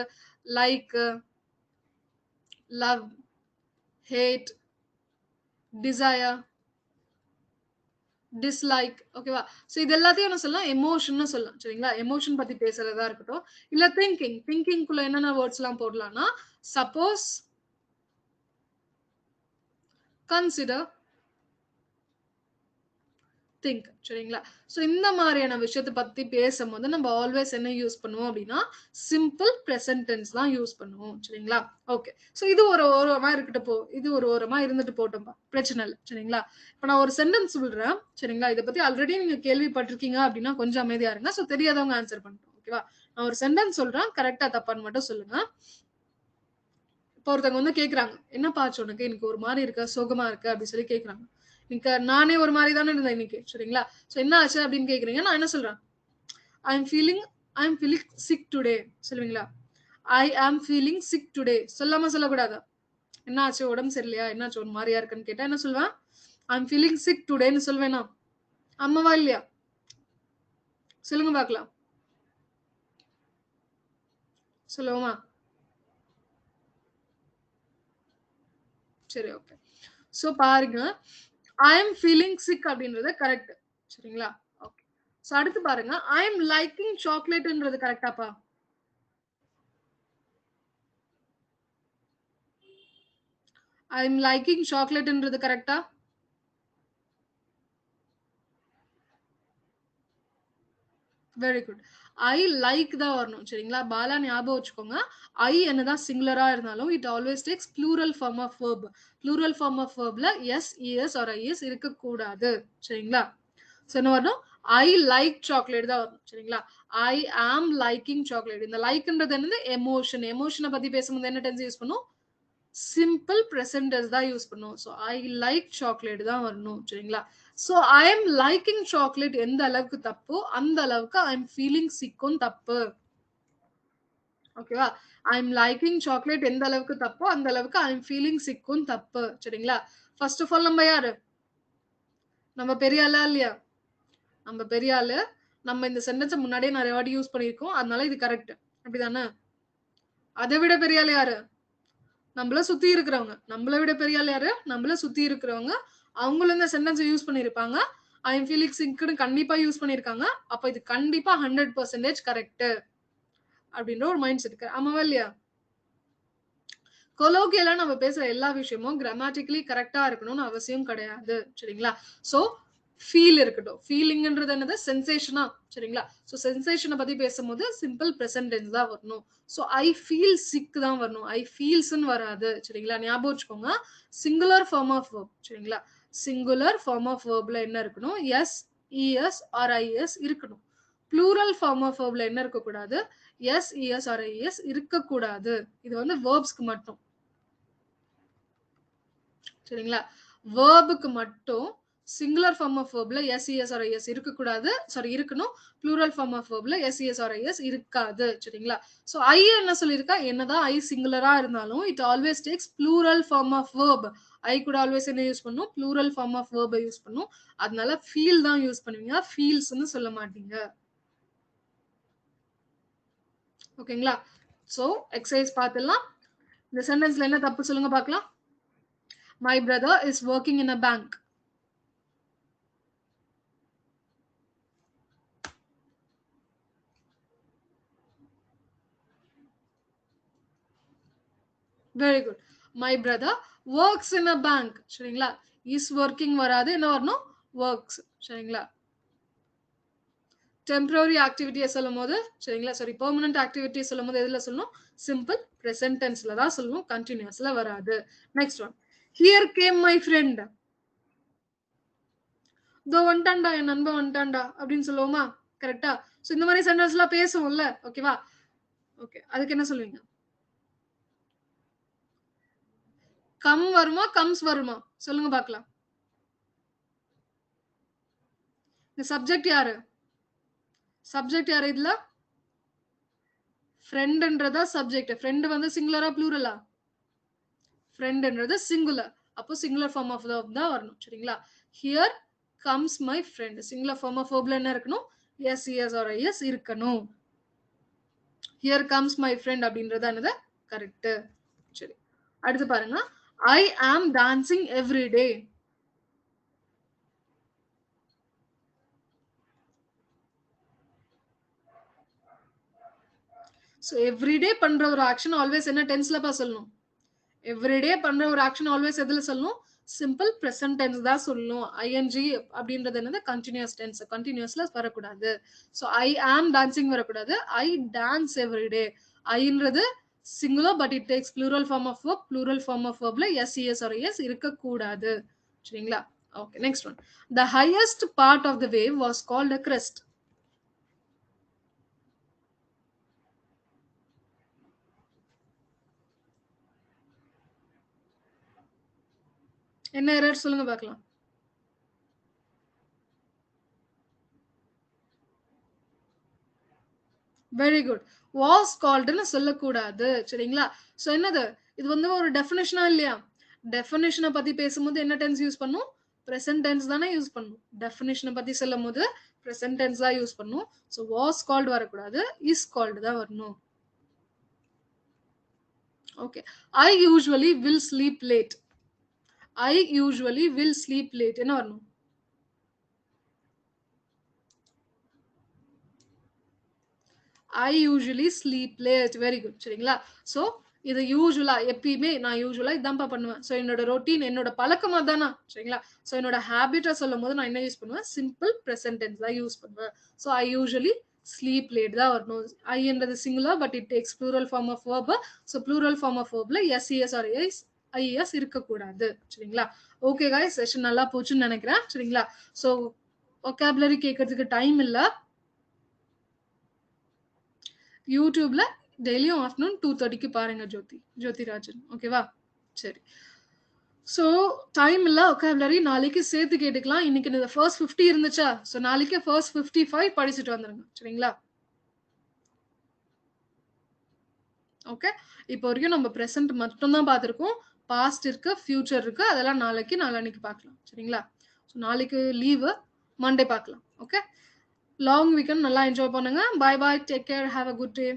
Speaker 1: Like, love, hate, desire, dislike. ஓகேவா? சோ இது எல்லாத்தையும் என்ன சொல்லலாம்? எமோஷன்னு சொல்லலாம். சரிங்களா? எமோஷன் பத்தி பேசுறதா இருக்கட்டும், இல்ல திங்கிங். திங்கிங்குள்ள என்னென்ன வேர்ட்ஸ் எல்லாம் போடலாம்னா, சப்போஸ், கன்சிடர், திங்க். சரிங்களா? சோ இந்த மாதிரியான விஷயத்தை பத்தி பேசும்போது நம்ம ஆல்வேஸ் என்ன யூஸ் பண்ணுவோம் அப்படின்னா சிம்பிள் பிரசன்ட் டென்ஸ் தான் யூஸ் பண்ணுவோம். சரிங்களா? ஓகே. சோ இது ஒரு ஓரமா இருக்கட்டும், இது ஒரு ஓரமா இருந்துட்டு போட்டோம்பா, பிரச்சனை இல்லை. சரிங்களா? இப்ப நான் ஒரு சென்டென்ஸ் சொல்றேன். சரிங்களா? இதை பத்தி ஆல்ரெடி நீங்க கேள்விப்பட்டிருக்கீங்க அப்படின்னா கொஞ்சம் அமைதியா இருங்க. சோ தெரியாதவங்க ஆன்சர் பண்ணிட்டோம். ஓகேவா? நான் ஒரு சென்டென்ஸ் சொல்றேன், கரெக்டா தப்பான்னு மட்டும் சொல்லுங்க. இப்போ ஒருத்தவங்க வந்து கேக்குறாங்க, என்ன பாச்சு உனக்கு இன்னைக்கு ஒரு மாதிரி இருக்க, சோகமா இருக்க அப்படி சொல்லி கேக்குறாங்க. இன்னைக்கு நானே ஒரு மாதிரி தானே இருந்தேன் இன்னைக்கு. சரிங்களா? சோ என்ன ஆச்சு அப்படின்னு கேக்குறீங்க. நான் என்ன சொல்றேன்? I am feeling sick today சொல்லுவீங்களா? ஐ ஆம் ஃபீலிங் சிக் டுடே சொல்லாம சொல்லக்கூடாது. என்ன ஆச்சு, உடம்பு சரியில்லையா, என்னாச்சு ஒரு மாதிரியா இருக்குன்னு கேட்டா என்ன சொல்வேன்? ஐ எம் ஃபீலிங் சிக் டுடேன்னு சொல்வேனா? அம்மாவா இல்லையா? சொல்லுங்க பாக்கலாம். சொல்லுவோமா? சரி, ஓகே. சோ பாருங்க, ஐ எம் ஃபீலிங் சிக் அப்படின்றது கரெக்ட். சரிங்களா? ஓகே. சோ அடுத்து பாருங்க, ஐ அம் லைக்கிங் சாக்லேட்ன்றது கரெக்டாப்பா? ஐ அம் லைக்கிங் சாக்லேட்ன்றது கரெக்டா? Very good. ஐ லைக் தான் வரணும். சரிங்களா? பாலா ஞாபகம் வச்சுக்கோங்க. ஐ என்னதான் சிங்குலரா இருந்தாலும், it always takes plural form of verb. Plural form of வெர்ப்ல எஸ், இஎஸ் ஆர் ஐஎஸ் இருக்கக்கூடாது. சரிங்களா? சோ என்ன வரணும்? ஐ லைக் சாக்லேட் தான் வரணும். சரிங்களா? ஐ ஆம் லைக்கிங் சாக்லேட். இந்த லைக்ன்றது என்னது? எமோஷன். எமோஷன பத்தி பேசும்போது என்ன டென்ஸ் யூஸ் பண்ணும்? சிம்பிள் பிரசன்ட் டென்ஸ் தான் யூஸ் பண்ணுவோம். ஸோ ஐ லைக் சாக்லேட் தான் வரணும். சரிங்களா? So I am liking chocolate எந்த அளவுக்கு தப்போ அந்த அளவுக்கு ஐ எம் ஃபீலிங் சிக்கும் தப்பு. ஓகேவா? ஐ எம் லைக்கிங் சாக்லேட் எந்த அளவுக்கு தப்போ அந்த அளவுக்கு ஐ எம் ஃபீலிங் சிக்கும் தப்பு. சரிங்களா? ஃபர்ஸ்ட் ஆஃப் ஆல் நம்ம யாரு? நம்ம பெரிய ஆளா இல்லையா? நம்ம பெரிய ஆளு. நம்ம இந்த சென்டென்ஸ முன்னாடியே நிறைய வாட்டி யூஸ் பண்ணியிருக்கோம். அதனால இது கரெக்ட். அப்படிதானே? அதை விட பெரிய ஆள் யாரு? நம்மள சுத்தி இருக்கிறவங்க. நம்மள விட பெரிய ஆள் யாரு? நம்மள சுத்தி இருக்கிறவங்க. அவங்களும் இந்த சென்டென்ஸ் யூஸ் பண்ணியிருப்பாங்க. ஐ எம் ஃபீலிங் சிக்ன்னு கண்டிப்பா யூஸ் பண்ணியிருக்காங்க. அப்ப இது கண்டிப்பா 100% கரெக்ட் அப்படின்ற ஒரு மைண்ட் செட். ஆமாவா இல்லையா? கொலோக்கியலா நம்ம பேசுற எல்லா விஷயமும் கிராமட்டிக்கலி கரெக்டா இருக்கணும்னு அவசியம் கிடையாது. சரிங்களா? சோ ஃபீல் இருக்கட்டும். ஃபீலிங்ன்றது என்னது? சென்சேஷனா. சரிங்களா? சோ சென்சேஷன பத்தி பேசும்போது சிம்பிள் பிரசன்ட் டென்ஸ் தான் வரணும். சோ ஐ ஃபீல் சிக் தான் வரணும். ஐ ஃபீல்ஸ்ன்னு வராது. சரிங்களா? ஞாபகம் வச்சுக்கோங்க. Singular form of verb. சரிங்களா? சிங்குலர் ஃபார்ம் ஆஃப் வெர்ப்ல என்ன இருக்கணும்? எஸ், இஎஸ் ஆர் ஐஎஸ் இருக்கணும். ப்ளூரல் ஃபார்ம் ஆஃப் வெர்ப்ல என்ன இருக்கக்கூடாது? எஸ், இஎஸ் ஆர் ஐஎஸ் இருக்கக்கூடாது. இது வந்து வெர்ப்ஸ்க்கு மட்டும். சரிங்களா? வேர்புக்கு மட்டும் சிங்குலர் ஃபார்ம் ஆஃப் வேர்ப்ல எஸ், இஎஸ் ஆர் ஐஎஸ் இருக்கக்கூடாது. சாரி இருக்கணும். ப்ளூரல் ஃபார்ம் ஆஃப் வேர்ப்ல எஸ், இஎஸ் ஆர் ஐஎஸ் இருக்காது. சரிங்களா? சோ ஐ என்ன சொல்லியிருக்கா? என்னதான் ஐ சிங்குலரா இருந்தாலும் it always takes plural form of verb. I கூட ஆல்வேஸ் என்ன யூஸ் பண்ணும்? ப்ளூரல் ஃபார்ம் ஆஃப் வேர்பை யூஸ் பண்ணும். அதனால ஃபீல் தான் யூஸ் பண்ணுவீங்க. ஃபீல்ஸ்ன்னு சொல்ல மாட்டீங்க. ஓகேங்களா? சோ எக்ஸசைஸ் பார்த்துடலாம். இந்த சென்டென்ஸ்ல என்ன தப்பு சொல்லுங்க பார்க்கலாம். My brother is working in a bank. Very good. My brother works in a bank. சரிங்களா? இஸ் ஒர்க்கிங் வராது. என்ன வரணும்? ஒர்க்ஸ். சரிங்களா? டெம்பரரி ஆக்டிவிட்டியை சொல்லும் போது, சரிங்களா? சாரி, பெர்மனன்ட் ஆக்டிவிட்டி சொல்லும் போது எதுல சொல்லணும்? சிம்பிள் பிரசன்ட் டென்ஸ்ல தான் சொல்லணும். கண்டினியூஸ்ல வராது. Next one. Here game my friend. தோ வந்துட்டான்டா, என் நண்பன் வந்துட்டான்டா அப்படின்னு சொல்லுவோமா? கரெக்டா? சோ இந்த மாதிரி சென்டென்ஸ் எல்லாம் பேசுவோம்ல. ஓகேவா? ஓகே, அதுக்கு என்ன சொல்லுவீங்க? கம் வருமா? கம்ஸ் வருமா? சொல்லுங்க பார்க்கலாம். இந்த சப்ஜெக்ட் யாரு? சப்ஜெக்ட் யாரு இதுல? ஃப்ரெண்ட்ன்றதா சப்ஜெக்ட். ஃப்ரெண்ட் வந்து சிங்குலரா ப்ளூரலா? ஃப்ரெண்ட்ன்றது சிங்குலர். அப்போ சிங்குலர் ஃபார்ம் ஆஃப் வெர்ப் தான் வரணும். சரிங்களா? Here comes my friend. Singular form of வெர்ப்ல என்ன இருக்கணும்? எஸ், இஎஸ் ஆர் ஐஎஸ் இருக்கணும். ஹியர் கம்ஸ் மை ஃப்ரெண்ட் அப்படின்றது என்னது? கரெக்ட். சரி, அடுத்து பாருங்க. I am dancing every day. So everyday பண்ற ஒரு ஆக்ஷன் ஆல்வேஸ் என்ன டென்ஸ்லப்பா சொல்லணும்? எவ்ரிடே பண்ற ஒரு ஆக்ஷன் ஆல்வேஸ் எதுல சொல்லணும்? சிம்பிள் பிரசன்ட் டென்ஸ் தான் சொல்லணும். ஐஎன்ஜி அப்படின்றது என்னது? Continuous tense. கண்டினியூஸ்ல வரக்கூடாது. ஸோ ஐ ஆம் டான்சிங் வரக்கூடாது. I dance everyday. ஐன்றது singular but it takes plural form of verb. Plural form of வெர்ப்ல எஸ், இஎஸ் ஆர் எஸ் இருக்கக்கூடாது. சரிங்களா? Okay, next one. The highest part of the wave was called a crest. என்ன error சொல்லுங்க பார்க்கலாம். Very good. Was கால்டுன்னு சொல்லக்கூடாது. சரிங்களா? So என்னது? இது வந்து ஒரு டெஃபினிஷனா இல்லையா? டெஃபினிஷனை பத்தி பேசும்போது என்ன டென்ஸ் யூஸ் பண்ணும்? பிரசன்ட் டென்ஸ் தானே யூஸ் பண்ணும். டெஃபினிஷனை பத்தி சொல்லும் போது பிரசன்ட் டென்ஸ் தான் யூஸ் பண்ணும். சோ வாஸ் கால்டு வரக்கூடாது. இஸ் கால்டு தான் வரணும். Okay. I usually will sleep late. I usually will sleep late என்ன வரணும்? I usually sleep late. Very good. சரிங்களா? ஸோ இது யூசுவலா எப்பயுமே நான் யூசுவலா இதான்ப்பா பண்ணுவேன். ஸோ என்னோட ரொட்டீன், என்னோட பழக்கம் அதானா? சரிங்களா? ஸோ என்னோட ஹேபிட்ட சொல்லும்போது நான் என்ன யூஸ் பண்ணுவேன்? சிம்பிள் பிரசன்ட் டென்ஸ் தான் யூஸ் பண்ணுவேன். So I usually sleep late தான் வரணும். ஐன்றது singular but it takes plural form of verb. So plural form of வெர்ப்ல எஸ் ஆர் எஸ் ஐஎஸ் இருக்கக்கூடாது. சரிங்களா? ஓகே காய்ஸ், செஷன் நல்லா போச்சுன்னு நினைக்கிறேன். சரிங்களா? ஸோ ஒகாபுலரி கேட்கறதுக்கு டைம் இல்ல. யூடியூப்ல டெய்லியும் ஆஃப்டர்நூன் 2:30க்கு பாருங்க ஜோதிராஜன். ஓகேவா? சரி. ஸோ டைம் இல்ல ஒகாபுலரி நாளைக்கு சேர்த்து கேட்டுக்கலாம். இன்னைக்கு இந்த ஃபர்ஸ்ட் 50 இருந்துச்சா? ஸோ நாளைக்கு ஃபர்ஸ்ட் 55 படிச்சுட்டு வந்துருங்க. சரிங்களா? ஓகே. இப்போ வரைக்கும் நம்ம பிரசன்ட் மட்டும் தான் பார்த்துருக்கோம். பாஸ்ட் இருக்கு, ஃபியூச்சர் இருக்கு. அதெல்லாம் நாளைக்கு நாளான்னைக்கு பார்க்கலாம். சரிங்களா? ஸோ நாளைக்கு லீவு, மண்டே பார்க்கலாம். ஓகே. லாங் வீக்கெண்ட் நல்லா என்ஜாய் பண்ணுங்க. Bye bye, take care, have a good day.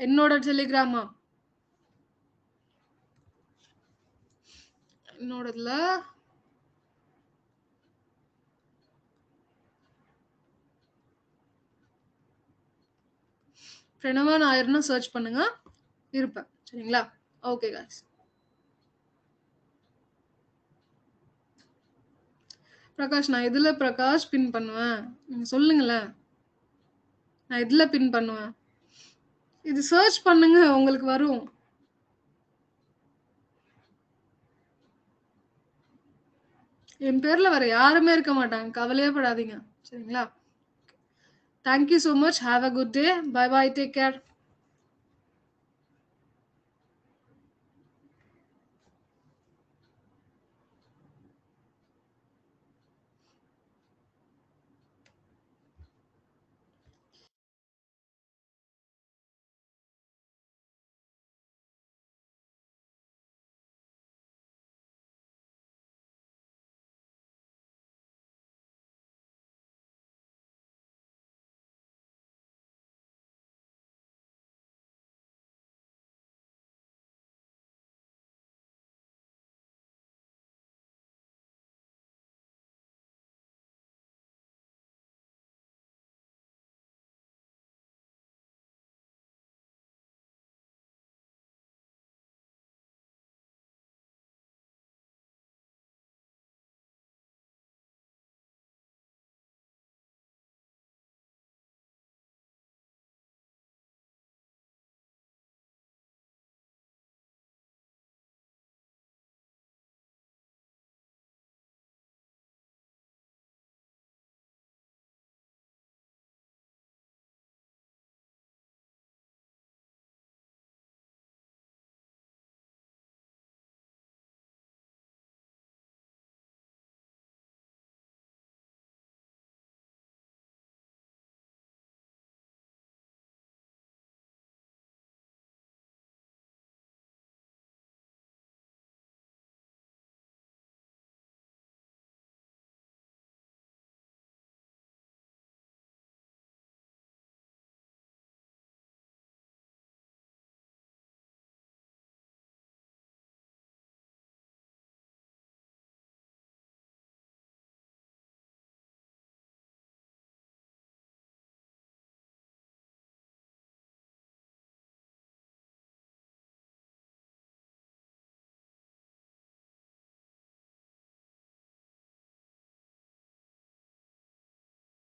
Speaker 1: என்னோட டெலிகிராமா என்னோடதுல பிரணவா நாயர்னு சர்ச் பண்ணுங்க, இருப்பேன். சரிங்களா? Okay guys. பிரகாஷ், நான் எதுல பிரகாஷ் பின் பண்ணுவேன்? நீங்க சொல்லுங்களேன். நான் எதுல பின் பண்ணுவேன்? இது சர்ச் பண்ணுங்க, உங்களுக்கு வரும். என் பேர்ல வேற யாருமே இருக்க மாட்டாங்க, கவலையே படாதீங்க. சரிங்களா? Thank you so much. Have a good day. Bye bye. Take care.